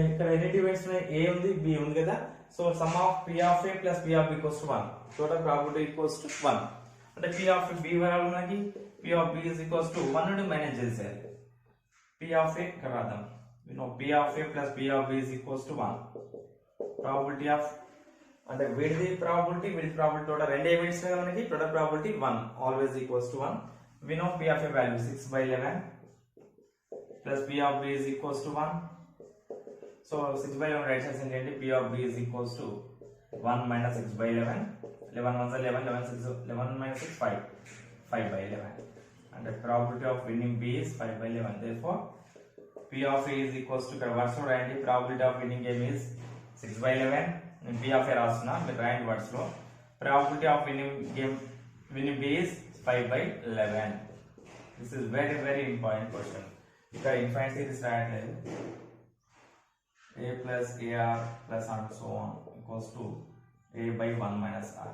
ఇక్కడ ఎన్ని డివైడ్స్ ఉన్నాయి a ఉంది b ఉంది కదా so some of p of a plus p of b equals to 1 total probability equals to 1 అంటే p of b వరకు మనకి p of b is equals to 1 నుండి మైనస్ చేసేయాలి p of a ఇక్కడ రాద్దాం we know p of a plus p of b is equals to 1 probability of అంటే వీడి probability total రెండు ఈవెంట్స్ గా మనకి total probability 1 always equals to 1 we know p of a value 6 by 11 plus p of b is equals to 1 so 6 by 11 right side ఏంటి p of b is equals to 1 minus 6 by 11 11 ones are 11 minus 6 5 by 11 and the probability of winning b is 5 by 11 therefore p of a is equals to words lo rayandi probability of winning game is 6 by 11 and p of a rasuna మీరు రాయండి words లో probability of winning b is 5 by 11 this is very important question ఇక్కడ infinite series రాయట్లేదు a plus ar plus and so on equals to a by 1 minus r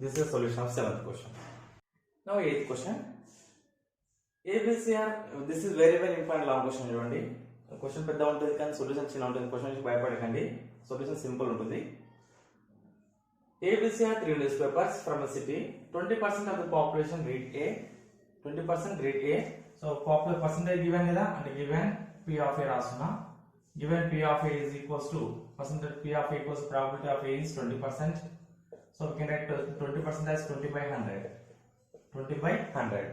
this is the solution of 7th question now 8th question abcr this is very important long question చూడండి question పెద్ద ఉంటుంది కానీ solution చిన్న ఉంటుంది question నుంచి భయపడకండి solution simple ఉంటుంది abcr 3 newspapers from a city 20% of the population read a 20% read a so popular percentage given కదా అంటే given p of a రాస్తున్నా given p of a is equals to percentage p of a equals probability of a is 20% so we can write 20% as 20 by 100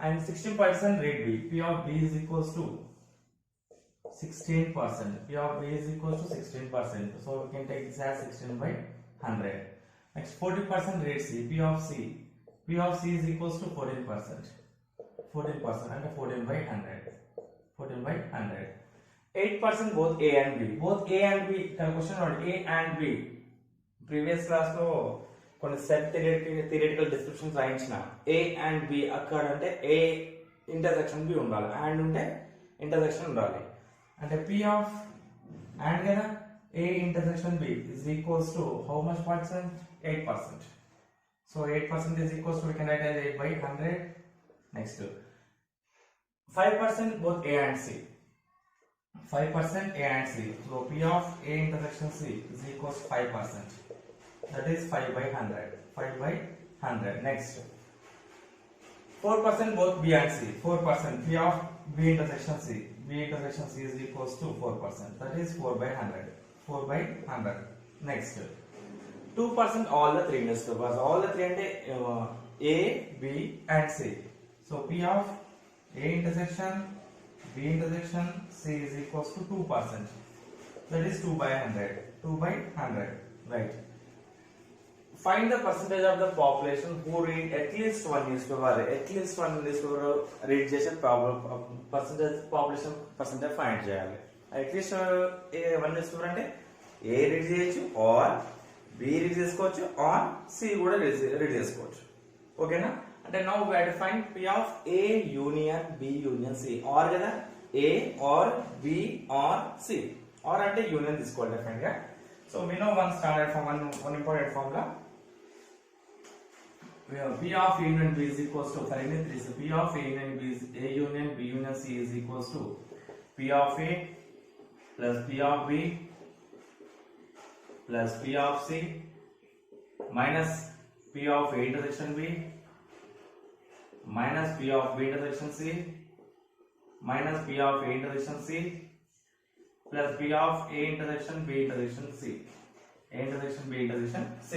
and 16% read b p of b is equals to 16% p of b is equals to 16% so we can take this as 16 by 100 next 40% read c p of c is equals to 14% and 14 by 100 8% both a and b question on a and b previous class lo కొన్ని set theoretical descriptions రాయించిన a and b అక్కడ అంటే a intersection b ఉండాలి and ఉంటే intersection ఉండాలి అంటే p of and కదా a intersection b is equals to how much percent 8% so 8% is equals to we can write as 8 by 100 next 5% both a and c 5% a and c so p of a intersection c is equals to 5% that is 5 by 100 next 4% both b and c 4% p of b intersection c is equals to 4% that is 4 by 100 next 2% all the three newspapers all the three ante a b and c so p of a intersection b intersection c is equals to 2% that is 2 by 100 Right. Find the percentage of the population who read at least one newspaper. At least one newspaper read చేసే percentage population percentage find చేయాలి. At least one newspaper అంటే A read చేయొచ్చు are B read చేసుకోవచ్చు are C కూడా read చేసుకోవచ్చు. ఓకేనా? అంటే now we have to find P of A union B union C. Or కదా A or B or C. Or అంటే union తీసుకోవాలి డెఫినెట్ గా. So we know one standard form, one important formula. P of A union B is equals to, for any three, so P of A union B is A union B union C is equals to P of A plus P of B plus P of C minus P of A intersection B minus P of B intersection C minus P of A intersection C plus P of A intersection B intersection C. A intersection B intersection C.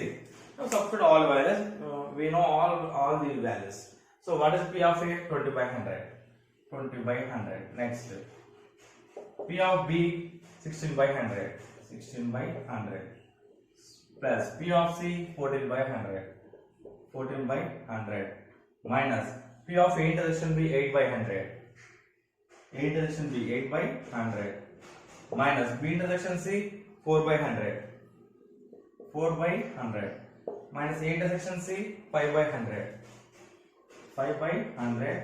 Now substitute all values. We know all the values. So what is P of A? 20 by 100. 20 by 100. Next. P of B 16 by 100. 16 by 100. Plus P of C 14 by 100. 14 by 100. Minus P of A intersection B 8 by 100. A intersection B 8 by 100. Minus B intersection C 4 by 100. 4 by 100. Minus A intersection C 5 by 100. 5 by 100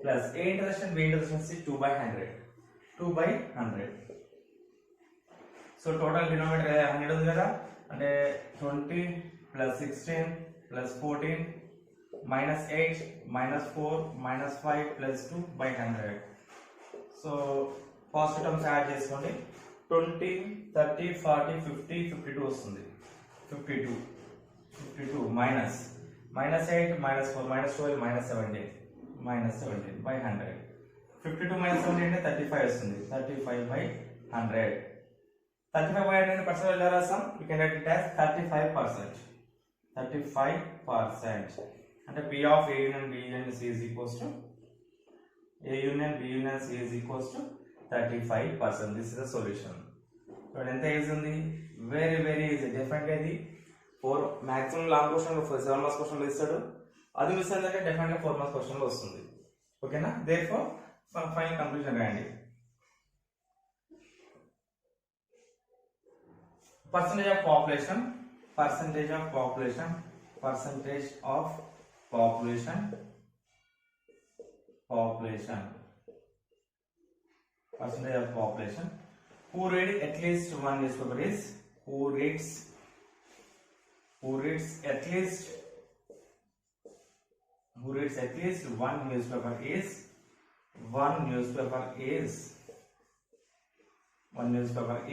plus A intersection B intersection C 2 by 100. 2 by 100. So total denominator 100 ఉంది కదా, అంటే 20 plus 16 plus 14 minus 8 minus 4 minus 5 plus 2 by 100. So positive terms add చేసుకోండి. 20 30 40 50 52 వస్తుంది. 52 minus 8 minus 4 minus 12 minus 17 by 100. 52 minus 17 అంటే 35 వస్తుంది. 35 by 100. 35 by 100 percent ఎలా రాస్తాం? You can write it as 35%. 35% అంటే P of A union B union C is equals to A union B union C is equals to 35%. This is the solution. ఇప్పుడు ఎంత easy ఉంది? Very easy. డెఫినెట్గా ఇది 4 maximum long question 7 marks క్వశ్చన్లో ఇస్తాడు. అది miss అయిందంటే డెఫినెట్గా 4 మార్క్స్ క్వశ్చన్లో వస్తుంది. ఓకేనా? దేర్ఫోర్ ఫైనల్ కంక్లూజన్ రాయండి. Percentage of population percentage of population percentage of population who read at least one newspaper is who reads at least one newspaper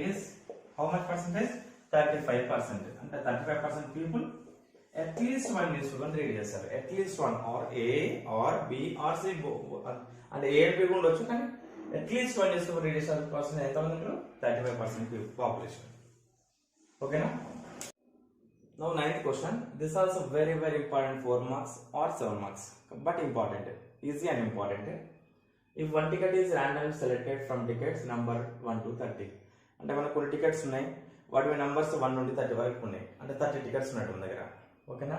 is how much percentage? 35%. అంటే 35% people at least one newspaper read చేస్తారు. at least one or A or B or C అంటే A B కూడా ఉండొచ్చు, కానీ at least one newspaper read చేసే person ఎంత మంది ఉంటారు? 35% పాపులేషన్. ఓకేనా? Now 9th question. This is also very important, 4 marks or 7 marks, but important, easy and important. If one ticket is randomly selected from tickets number 1 to 30, అంటే మనకు కొన్ని tickets ఉన్నాయి, వాటి నంబర్స్ 1 నుండి 30 వరకు ఉన్నాయి, అంటే 30 టికెట్స్ ఉన్నట్టు మన దగ్గర. ఓకేనా?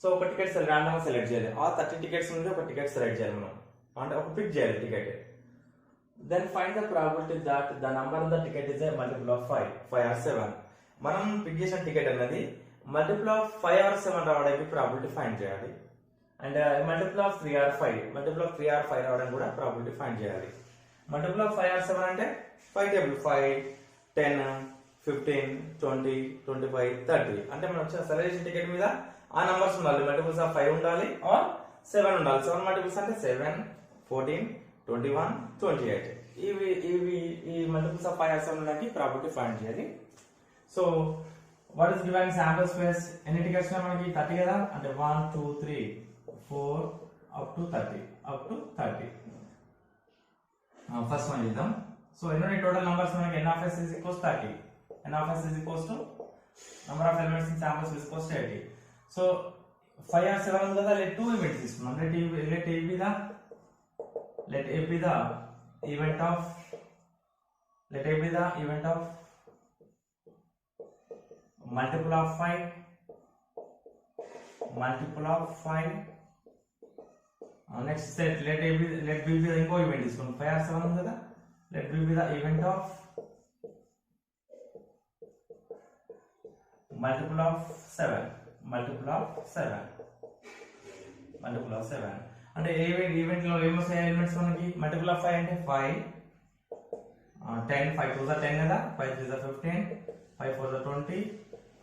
సో ఒక టికెట్ ర్యాండమ్గా సెలెక్ట్ చేయాలి. ఆ 30 టికెట్స్ నుండి ఒక టికెట్ సెలెక్ట్ చేయాలి మనం, అంటే ఒక పిక్ చేయాలి ticket. Then find the probability that the number of the ticket is a multiple of 5 or 7. మనం పిక్ చేసిన టికెట్ అనేది మల్టిపుల్ ఆఫ్ 5 or 7 రావడానికి ప్రాబిలిటీ ఫైండ్ చేయాలి. అండ్ మల్టిపుల్ ఆఫ్ 3 or 5 రావడానికి కూడా ప్రాబిలిటీ ఫైండ్ చేయాలి. మల్టిపుల్ ఆఫ్ 5 or 7 అంటే 5 table 5 10 15 20 25 30, అంటే మనం వచ్చిన సెలెక్ట్ చేసిన టికెట్ మీద ఆ నంబర్స్ ఉండాలి. మల్టిపుల్స్ ఆఫ్ 5 ఉండాలి ఆర్ 7 ఉండాలి. 7 మల్టిపుల్స్ అంటే 7 14 21 28. ఈ మల్టిపుల్స్ ఆఫ్ 5 or 7 ఉండడానికి ప్రాబిలిటీ ఫైండ్ చేయాలి. So what is given sample space? ఎన్ని టికెట్స్ ఉన్నాయి మనకి? 30 కదా, అంటే 1 2 3 4 అప్ టు 30. ఫస్ట్ వన్ చేద్దాం. సో ఎన్ని టోటల్ నంబర్స్ మనకి? n of s is equals 30. n of s is equals to number of elements in sample space equals to 80. So 5 or 7 ఉంది కదా, let 2 events తీసుకున్నాం. let A be the event of multiple of 5, multiple of 5. Next set, let B be the ingo event is 5 or 7 ఉంది కదా, let B be the event of multiple of 7, multiple of 7, multiple of 7. అంటే event లో ఏమొస్తాయి elements మనకి, multiple of 5 అంటే 5 10, 5 2 10 కదా, 5 3 15, 5 4 20,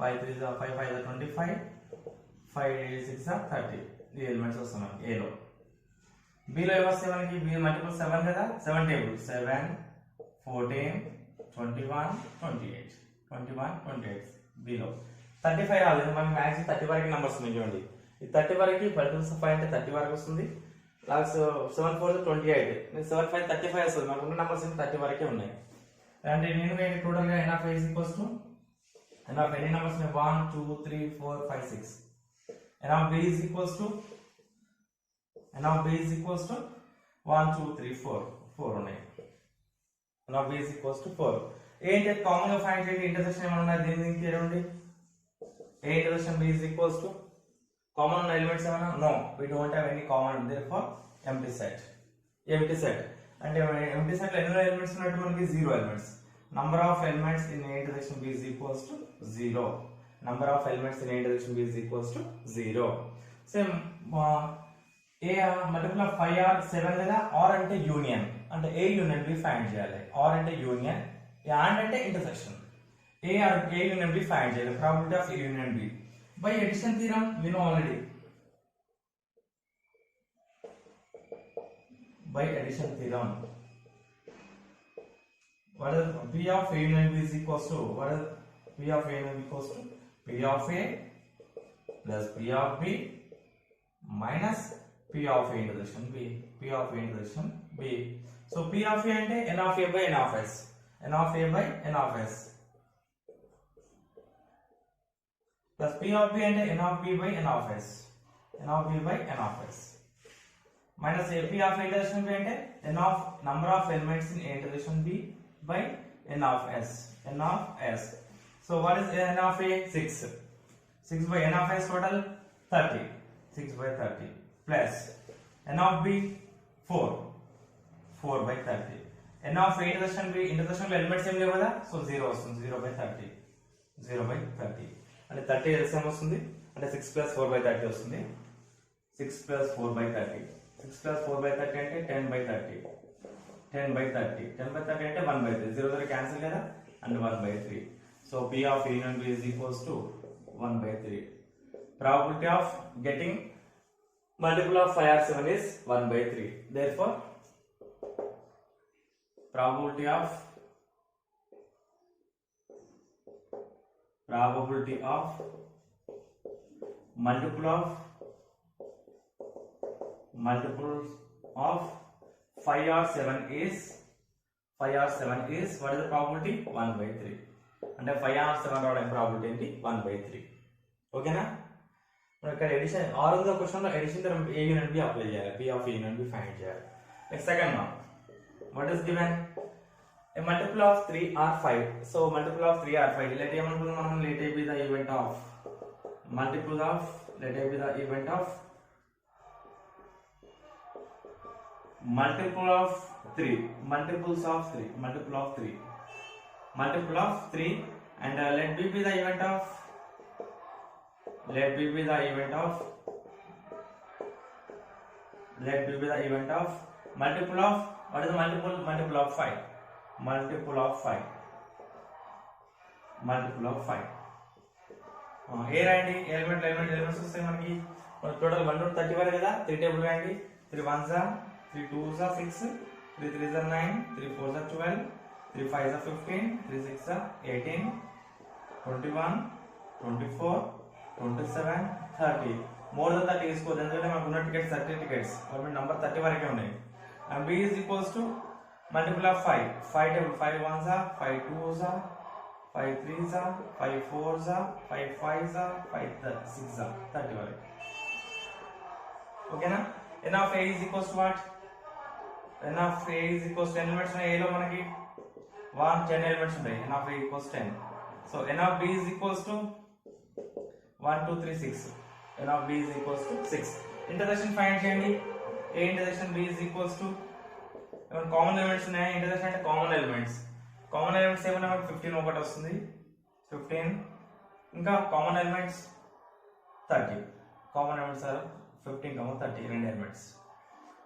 5 3 5 5 25, 5 6 30. ఈ elements వస్తాయి మనకి ఏ లో. బి లో ఏమొస్తాయి మనకి, బి మల్టిపుల్ 7 కదా, 7 టేబుల్ 7 14 21 28 21 28. బి లో 35 రాలేదు మనకి, మ్యాక్సిమం 30 వరకు నెంబర్స్ ఉన్నాయి చూడండి. ఈ 30 వరకు మల్టిపుల్స్ 5 అంటే 30 వరకు వస్తుంది. లాస్ట్ 7 4 28, 7 5 35 వస్తుంది. మనకు ఉన్న నెంబర్స్ 30 వరకే ఉన్నాయి. అంటే నేను టోటల్ గా n of a is equals to n of any numbers 1 2 3 4 5 6. n of b is equals to 1 2 3 4 ఉన్నాయి. n of b is equals to 4. ఏంటి కామన్ గా ఫైండ్ చేయండి, ఇంటర్సెక్షన్ ఏమైనా ఉన్నాయి దీనికి చూడండి. a intersection b is equals to common elements ఏమైనా, no we don't have any common, therefore empty set. అంటే empty set లో ఎన్ని ఎలిమెంట్స్ ఉన్నట్టు మనకి 0 elements. number of elements in a intersection b is equals to 0. number of elements in a intersection b is equals to 0. same a multiple of 5 or 7 కదా, or అంటే union, అంటే a union b find చేయాలి. or అంటే union, and అంటే intersection. a union b find చేయాలి. probability of a union b by addition theorem we know already. by addition theorem, what is p of a union b is equals to, what is p of a union b equals to p of a plus p of b minus p of a intersection b, p of a intersection b. so p of a అంటే n of a by n of s, n of a by n of s plus p of b అంటే n of b by n of s, n of b by n of s minus a p of a intersection b అంటే n of number of elements in a intersection b by n of s, n of s. so what is n of a, 6 by n of s total 30, 6 by 30 plus n of b 4 by 30. n of a intersection b, intersection లో elements ఏం లేవు కదా, so 0 వస్తుంది, 0 by 30, 0 by 30 అంటే 30 LCM వస్తుంది, అంటే 6 plus 4 by 30 వస్తుంది. 6 plus 4 by 30, 6 plus 4 by 30 అంటే 10 by 30, 10 by 30, 10 by 30 అంటే 1 by 3, 0 0 క్యాన్సిల్ కదా, and 1 by 3. so p of a union b is equals to 1 by 3. probability of getting multiple of 5 or 7 is 1 by 3. therefore probability of multiple of 5 or 7 is what is the probability, 1 by 3. అంటే 5 or 7 రావడానికి probability ఏంటి, 1 by 3. ఓకేనా. ఇక్కడ addition or ఉందో question లో addition తో a union b apply చేయాలి, p of a union b find చేయాలి. Next second one, what is given a multiple of 3 or 5. so multiple of 3 or 5, let ఏమనుకుందాం మనం, let a be the event of multiple of, let a be the event of multiple of 3, multiple of 3 and let b be the event of multiple of, what is the multiple of 5, multiple of 5 ఏ రాయండి, elements వస్తాయి మనకి total 1 to 30 వరకు కదా, 3 table రాయండి. 3 1s are 3 2s are 6, 3 3s are 9, 3 4s are 12, 3 5s are 15, 3 6s are 18, 21 24 27 30. More than 30 తీసుకోవద్దు, ఎందుకంటే మనకు ఉన్న టికెట్స్ 30 టికెట్స్, కాబట్టి నంబర్ 30 వరకే ఉన్నాయి. and b is equals to multiple of 5 table, 5 1s are 5 2s are 5 3s are 5 4s are 5 5s are 5 6s are 30 వరకు. ఓకేనా. n of a is equals to what, n of a is equals to elements ఉన్నాయి. a లో మనకి 10 elements ఉంటాయి, n of a equals 10 So n of b is equals to 1 2 3 6. n of b is equals to 6. Intersection find చేయండి. a intersection b is equals to ఏమైనా common elements ఉన్నాయా? Intersection అంటే common elements ఏమైనా 15 ఒకటి వస్తుంది 15. ఇంకా common elements 30. Common elements are 15, 30 రెండు elements.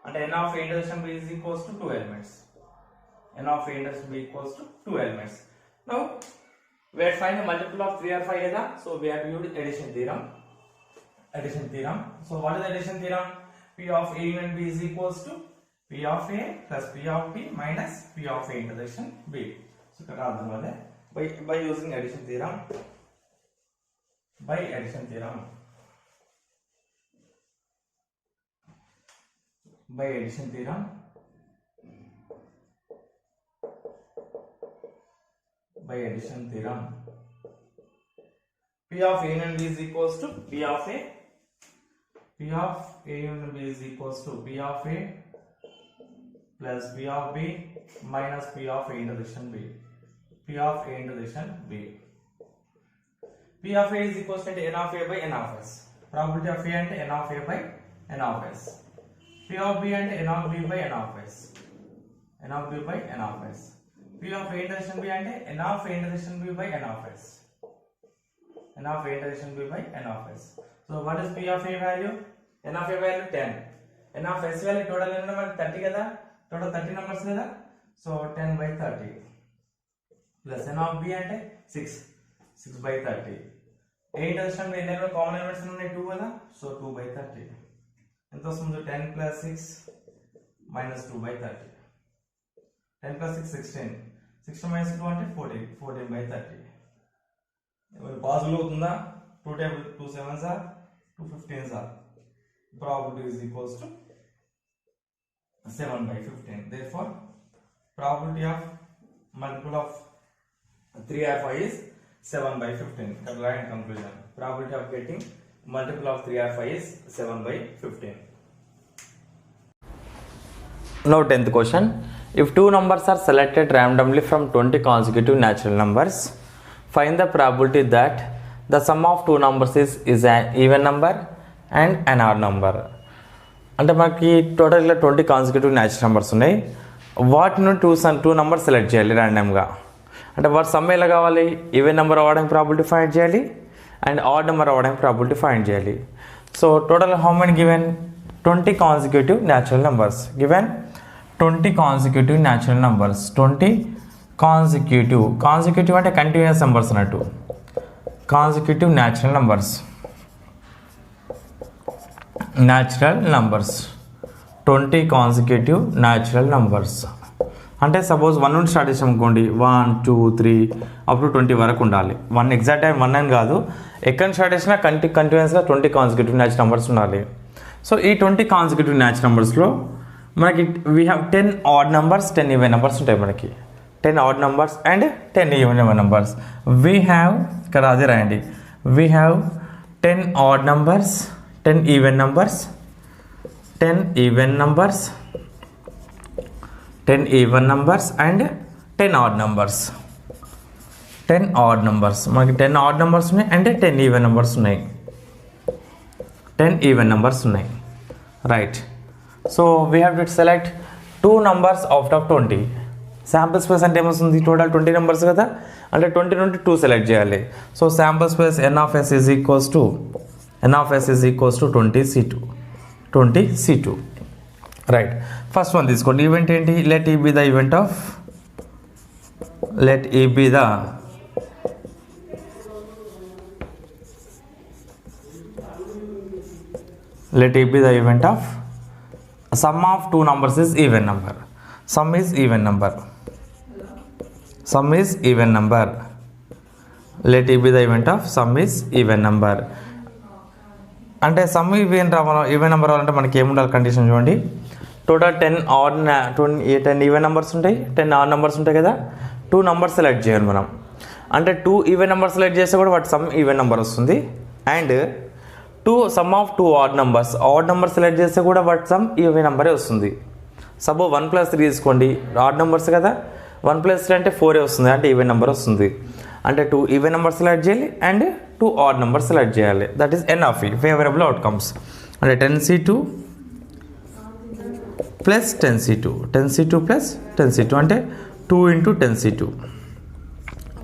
అంటే n of a intersection b is equals to 2 elements. n of a intersection b equals to 2 elements. Now we have find the multiple of 3 or 5 కదా, so we have to use addition theorem. So what is the addition theorem? P of a and b is equals to p of a plus p of b minus p of a intersection b. So ఇక్కడ అర్థం అదే by using addition theorem. By addition theorem p of a and b is equals to p of a and b is equals to p of a plus p of b minus p of a intersection b. p of a is equals to n of a by n of s. Probability of a అంటే n of a by n of s. p of b అంటే n of b by n of s. p of a intersection b అంటే n of a intersection b by n of s. So what is p of a value? n of a value 10. n of s value total ఎంత మనకి 30 కదా, total 30 numbers కదా, so 10 by 30 plus n of b అంటే 6 by 30. a intersection b ఎన్ని common elements ఉన్నాయి 2 కదా, so 2 by 30 ఎంత వస్తుంది 10 plus 6 minus 2 by 30. 10 plus 6 16 minus 2 అంటే 14 by 30. పాజిబుల్ అవుతుందా? 2 table 2 7s are 2 15s are. Probability is equals to 7 by 15. Therefore probability of multiple of 3 or 5 is 7 by 15. Right conclusion. Probability of getting multiple of 3 or 5 is 7 by 15. Now 10th question. If two numbers are selected randomly from 20 consecutive natural numbers, find the probability that the sum of two numbers is an even number and an odd number. అంటే మనకి టోటల్గా 20 consecutive natural numbers ఉన్నాయి. వాటిని two numbers select చేయాలి ర్యాండమ్గా. అంటే వాటి some ఎలా కావాలి? ఈవెన్ నెంబర్ అవ్వడానికి ప్రాబిలిటీ ఫైండ్ చేయాలి అండ్ ఆడ్ నెంబర్ అవ్వడానికి ప్రాబిలిటీ ఫైండ్ చేయాలి. So total how many given? 20 consecutive natural numbers given. 20 consecutive natural numbers. 20 consecutive అంటే కంటిన్యూస్ నెంబర్స్ అన్నట్టు. Consecutive natural numbers 20 consecutive natural numbers. అంటే suppose 1 నుండి start చేసాం అనుకోండి, 1 2 3 అప్ టు 20 వరకు ఉండాలి. 1 ఎగ్జాక్ట్ టైం 1 అని కాదు, ఎక్కడ స్టార్ట్ చేసినా కంటిన్యూస్గా 20 కాన్సిక్యూటివ్ న్యాచురల్ నెంబర్స్ ఉండాలి. సో ఈ 20 కాన్సిక్యూటివ్ న్యాచురల్ నెంబర్స్లో మనకి we have 10 odd numbers 10 even numbers ఉంటాయి. మనకి 10 odd numbers and 10 even numbers. We have ఇక్కడ అదే రాయండి, we have 10 odd numbers 10 even numbers 10 even numbers 10 even numbers and 10 odd numbers. 10 odd numbers మనకి 10 odd numbers ఉన్నాయి and 10 even numbers ఉన్నాయి. 10 even numbers ఉన్నాయి. Right. So we have to select 2 numbers out of 20. Sample space అంటే ఏమొస్తుంది? Total 20 numbers కదా, అంటే 20 నుండి 2 select చేయాలి. So sample space n of s is equals to 20 C2. Right. First one తీసుకోండి. Event ఏంటి? లెట్ ఈ B the event of sum of two numbers is even number. Sum is even number. Let it be the event of sum is even number. అంటే some even number అవ్వాలంటే మనకి ఏముండాలి condition చూడండి. Total 10 even numbers ఉంటాయి, 10 odd numbers ఉంటాయి కదా. 2 numbers select చేయాలి మనం. అంటే 2 ఈవెన్ నెంబర్స్ సెలెక్ట్ చేస్తే కూడా వాటి సమ్ ఈవెన్ నెంబర్ వస్తుంది. And some of 2 odd numbers select చేస్తే కూడా వాటి సమ్ ఈవెన్ నెంబరే వస్తుంది. సపోజ్ 1 + 3 తీసుకోండి, ఆడ్ నెంబర్స్ కదా, 1 + 3 అంటే 4 వస్తుంది, అంటే ఈవెన్ నెంబర్ వస్తుంది. అంటే 2 ఈవెన్ నెంబర్ సెలెక్ట్ చేయాలి అండ్ 2 ఆడ్ నెంబర్ సెలెక్ట్ చేయాలి. దట్ ఈస్ ఎన్ ఆఫ్ ఈ ఫేవరబుల్ అవుట్కమ్స్. అంటే 10C2 plus 10C2 plus 10C2 అంటే 2 into 10C2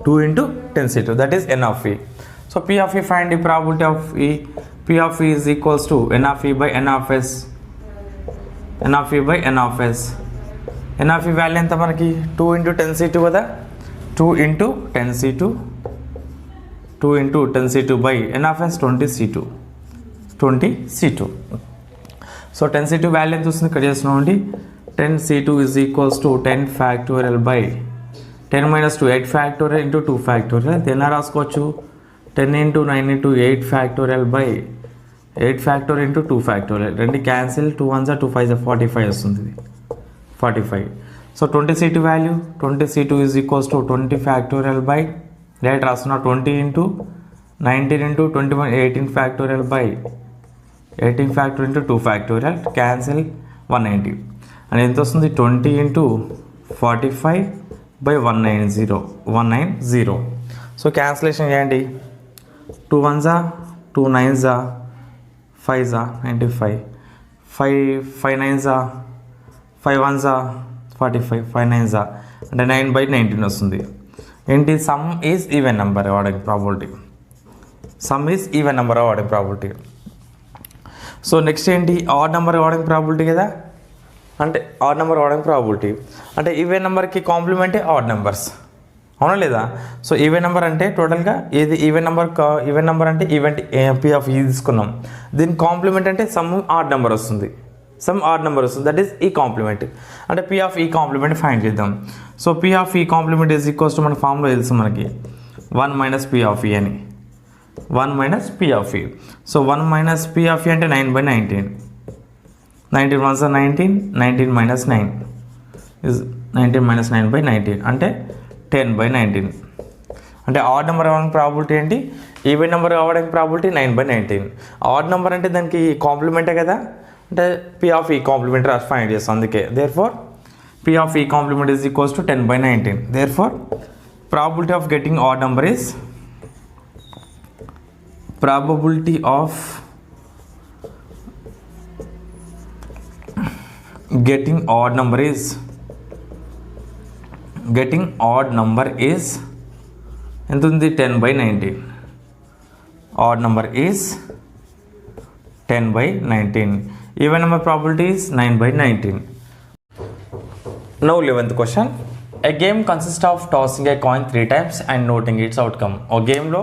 2 into 10C2 that is n of e. So p of e, find the probability of e. P of e is equals to n of e by n of s. n of e by n of s. n of e value ఎంత మనకి 2 into 10C2 కదా. 2 into 10C2 by n of s 20C2. So 10C2 value ఎంత వస్తుంది ఇక్కడ చేస్తున్నామండి. 10C2 is equals to 10 factorial by 10 minus 2 8 factorial into 2 factorial. దేన్ని రాసుకోవచ్చు 10 into 9 into 8 factorial by 8 factorial into 2 factorial. రెండు క్యాన్సిల్ 2 1s 2 5s 45 వస్తుంది 45. So 20C2 value 20C2 is equals to 20 factorial by direct రాస్తున్నా 20 into 19 into 21 18 factorial by 18 factorial into 2 factorial cancel 190 అని ఎంత వస్తుంది 20 into 45 by 190. So cancellation చేయండి 2 1s 2 9s 5s 95 5 9s 5 1s 45 5 9s అంటే 9/19 వస్తుంది. ఏంటి some is even number awarding probability. Some is even number awarding probability. So next ఏంటి odd number awarding probability కదా. అంటే ఆడ్ నెంబర్ అవార్డింగ్ ప్రాబిలిటీ అంటే even నెంబర్కి కాంప్లిమెంటే odd numbers, అవునా లేదా. సో ఈవెన్ నెంబర్ అంటే టోటల్గా ఏది ఈవెన్ నెంబర్ అంటే ఈవెంట్ పీ ఆఫ్ ఈ తీసుకున్నాం. దీని కాంప్లిమెంట్ అంటే సమ్ ఆడ్ నెంబర్ వస్తుంది. దట్ ఈస్ ఈ కాంప్లిమెంట్. అంటే P of E complement find చేద్దాం. So P of E complement is equals to మన ఫామ్లో తెలుసు మనకి 1 minus p of e అని 1 minus p of e. So 1 minus p of e అంటే 9/19. 19 1s 19 19 minus 9 is 19 minus 9/19 అంటే 10/19. అంటే ఆడ్ నెంబర్ అవ్వడానికి ప్రాబిలిటీ ఏంటి ఈవెన్ నెంబర్ అవ్వడానికి ప్రాబిలిటీ 9/19. ఆడ్ నెంబర్ అంటే దానికి కాంప్లిమెంటే కదా. అంటే P of E complement find చేస్తాం. అందుకే therefore P of E complement is equals to 10/19. Therefore probability of getting odd number is probability of getting odd number is ఎంత ఉంది 10/19. odd number is 10/19. even number probability is 9/19. now 11th question. A game consists of tossing a coin 3 times and noting its outcome. ఒక గేమ్లో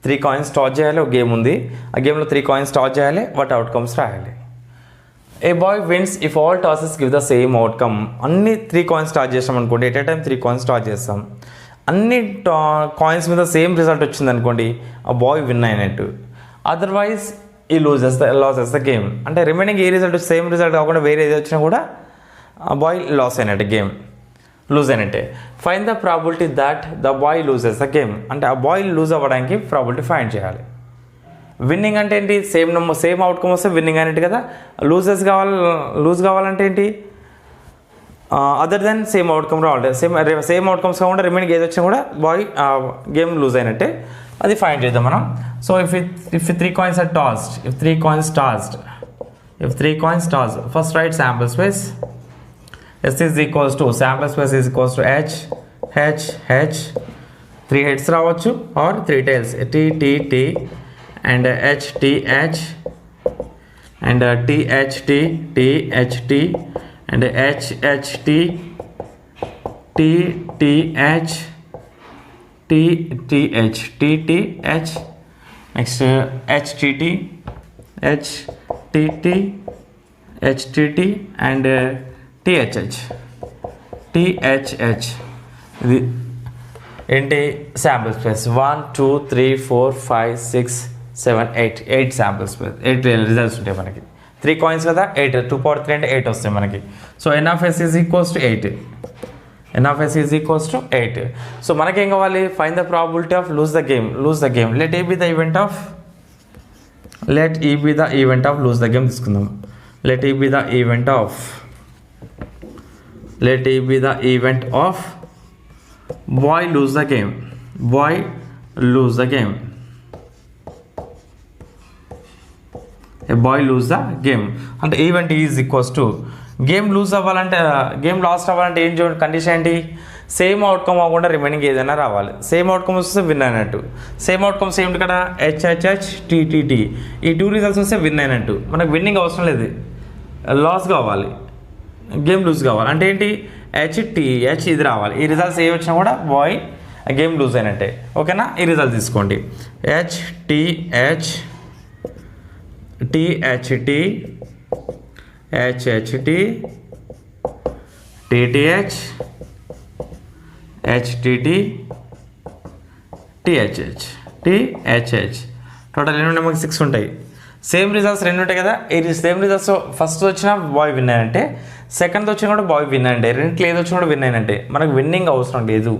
3 coins toss చేయాలి. ఒక game ఉంది, ఆ గేమ్లో 3 coins toss చేయాలి, వాటి అవుట్కమ్స్ రాయాలి. A boy wins if all tosses give the same outcome. అన్ని 3 కాయిన్స్ టాస్ చేసాం అనుకోండి, at a time 3 coins toss చేస్తాం, అన్ని కాయిన్స్ మీద సేమ్ రిజల్ట్ వచ్చింది అనుకోండి, ఆ బాయ్ విన్ అయినట్టు. Otherwise he loses the game. అంటే రిమైనింగ్ ఏ రిజల్ట్ సేమ్ రిజల్ట్ కాకుండా వేరే ఏది వచ్చినా కూడా ఆ బాయ్ లాస్ అయినట్టు, గేమ్ లూజ్ అయినట్టే. Find the probability that the boy loses the game. అంటే ఆ బాయ్ లూజ్ అవ్వడానికి ప్రాబిలిటీ ఫైండ్ చేయాలి. విన్నింగ్ అంటే ఏంటి సేమ్ అవుట్కమ్ వస్తే విన్నింగ్ అయినట్టు కదా. లూజ్ కావాలంటే ఏంటి అదర్ దెన్ సేమ్ అవుట్కమ్ రావాలి. సేమ్ అవుట్కమ్స్ కాకుండా రిమైనింగ్ ఏది వచ్చినా కూడా బాయ్ గేమ్ లూజ్ అయినట్టే. అది ఫైండ్ చేద్దాం మనం. So if 3 coins are tossed, if 3 coins tossed, first write sample space. S is equals to sample space is equals to h 3 heads రావచ్చు or 3 tails t and h and t and h t next htt and THH ఇది ఏంటి sample space 1 2 3 4 5 6 7 8 sample space 8 results ఉంటాయి మనకి. 3 coins కదా 8 2/3 అంటే 8 వస్తాయి మనకి. So n of s is equals to 8. సో మనకేం కావాలి find the probability of lose the game. Let A be the event of lose the game తీసుకుందాం. Let A be the event of boy lose the game. Boy lose the game. A boy lose the game అంటే event is equals to game lose అవ్వాలంటే game lost అవ్వాలంటే ఏం చూడండి condition ఏంటి, same outcome అవ్వకుండా remaining ఏదైనా రావాలి. Same outcome వస్తే విన్ అయినట్టు. సేమ్ అవుట్కమ్స్ ఏమిటి కదా, హెచ్హెచ్హెచ్ టీటీటీ, ఈ 2 రిజల్ట్స్ వస్తే విన్ అయినట్టు. మనకు విన్నింగ్ అవసరం లేదు, లాస్ కావాలి, గేమ్ లూజ్ కావాలి. అంటే ఏంటి, హెచ్ ఇది రావాలి. ఈ రిజల్ట్స్ ఏ వచ్చినా కూడా బాయ్ గేమ్ లూజ్ అయినట్టే. ఓకేనా, ఈ రిజల్ట్ తీసుకోండి. హెచ్టిహెచ్ టిహెచ్టి హెచ్హెచ్టి టిటిహెచ్ హెచ్టిటి టిహెచ్హెచ్ టిహెచ్హెచ్ టోటల్ ఎన్ని ఉంటాయి, మనకి 6 ఉంటాయి. సేమ్ రిజల్ట్స్ 2 ఉంటాయి కదా. ఈ సేమ్ రిజల్ట్స్ ఫస్ట్ వచ్చిన బాయ్ విన్ అయినంటే, సెకండ్ వచ్చినా కూడా బాయ్ విన్ అయినంటే, రెండింటిలో ఏది వచ్చినా కూడా విన్ అయినంటే. మనకు విన్నింగ్ అవసరం లేదు,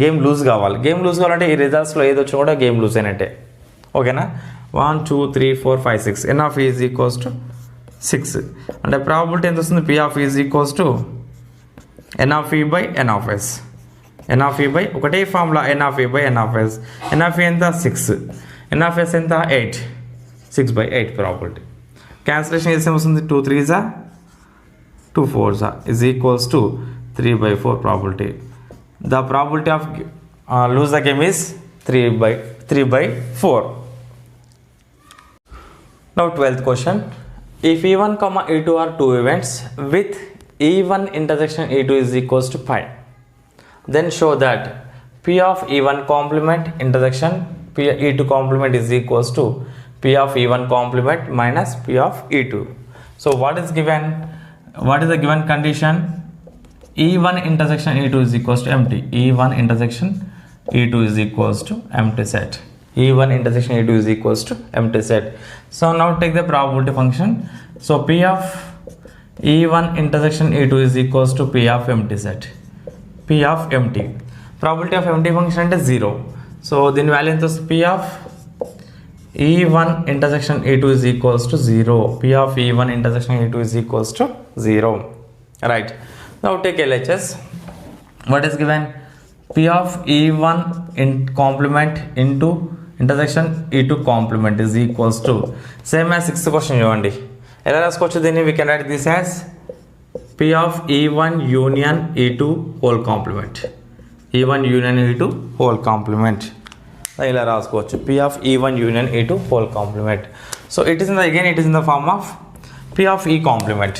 గేమ్ లూజ్ కావాలి. గేమ్ లూజ్ కావాలంటే ఈ రిజల్ట్స్లో ఏది వచ్చినా కూడా గేమ్ లూజ్ అయినట్టే. ఓకేనా, 1 2 3 4 5 6 N of is equals to 6 అంటే ప్రాబిలిటీ ఎంత వస్తుంది, P of is equals to N of E by N of S. N of E by ఒకటే formula, N of E by N of S. N of E ఎంత 6, N of yes ఎంత 8, 6/8 probability. Cancellation చేస్తే వస్తుంది 2 3s 2 4s is equals to 3/4 probability. The probability of lose the game is 3/4. Now 12th question. If E1, E2 are 2 events with E1 intersection E2 is equals to pi, then show that P of E1 complement intersection P E2 complement is equals to P of E1 complement minus P of E2. So what is given? What is the given condition? E1 intersection E2 is equals to empty. E1 intersection E2 is equals to empty set. E1 intersection E2 is equals to empty set. So now take the probability function. So P of E1 intersection E2 is equals to P of empty set. P of empty. Probability of empty function అంటే 0. So దీని value ఎంత వస్తుంది, P of E1 intersection E2 is equals to 0. P of E1 intersection E2 is equals to 0. Right. Now take LHS. What is given? P of E1 in complement into intersection E2 complement is equals to same as 6th question చూడండి. ఎలా రాసుకోవచ్చు దీన్ని? We can write this as P of E1 union E2 whole complement. E1 union E2 whole complement. ఇలా రాసుకోవచ్చు, P of E1 union E2 whole complement. So it is in the, again it is in the form of P of E complement.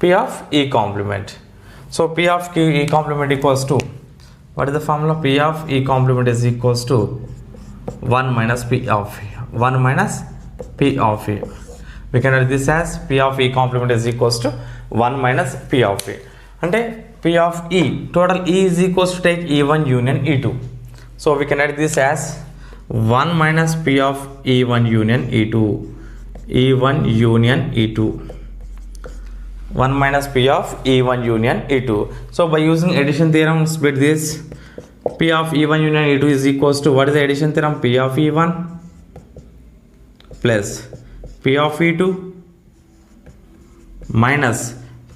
P of E complement. So P of E complement equals to, what is the formula? P of E complement is equals to 1 minus P of E. 1 minus P of E. We can write this as P of E complement is equals to 1 minus P of E. అంటే P of E, total E is equals to take E1 union E2. So we can write this as 1 minus P of E1 union E2. E1 union E2. 1 minus P of E1 union E2. So by using addition theorem, split this. P of E1 union E2 is equals to, what is the addition theorem? P of E1 plus P of E2 minus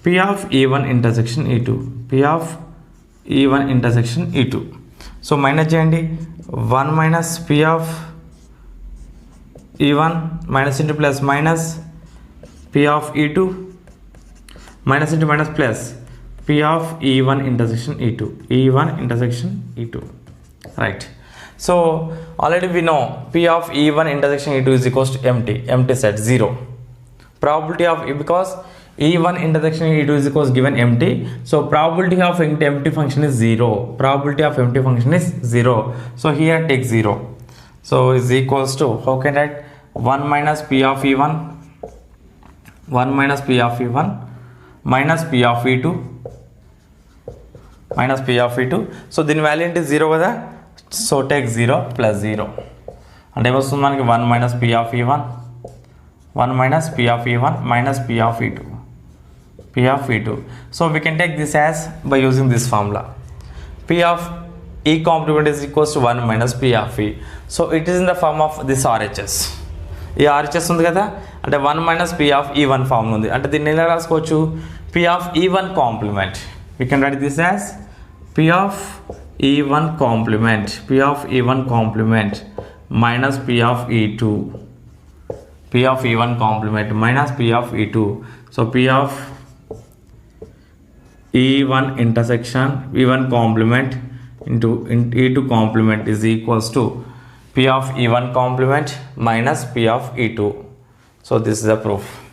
P of E1 intersection E2. P of E1 intersection E2. So minus చేయండి, 1 minus P of E1 minus into plus minus P of E2 minus into minus plus P of E1 intersection E2. E1 intersection E2. Right. So already we know P of E1 intersection E2 is equals to empty set 0. Probability of, because E1 intersection E2 is equals given empty, so probability of empty function is 0. Probability of empty function is 0. So here take 0. So is equals to, how can I write? 1 minus P of E1, 1 minus P of E1 minus P of E2 minus P of E2. So దీని value ఏంటి, 0 కదా. So take 0 plus 0 అంటే ఏమొస్తుంది మనకి, 1 minus P of E1, 1 minus P of E1 minus P of E2. P of E2. So we can take this as by using this formula. P of E complement is equals to 1 minus P of E. So it is in the form of this RHS. ఈ RHS ఉంది కదా, అంటే 1 minus P of E1 form ఉంది. అంటే దీన్ని ఎలా రాసుకోవచ్చు, P of E1 complement. We can write this as P of E1 complement, P of E1 complement minus P of E2, P of E1 complement minus P of E2. So P of E1 intersection E1 complement into E2 complement is equals to P of E1 complement minus P of E2. So this is the proof.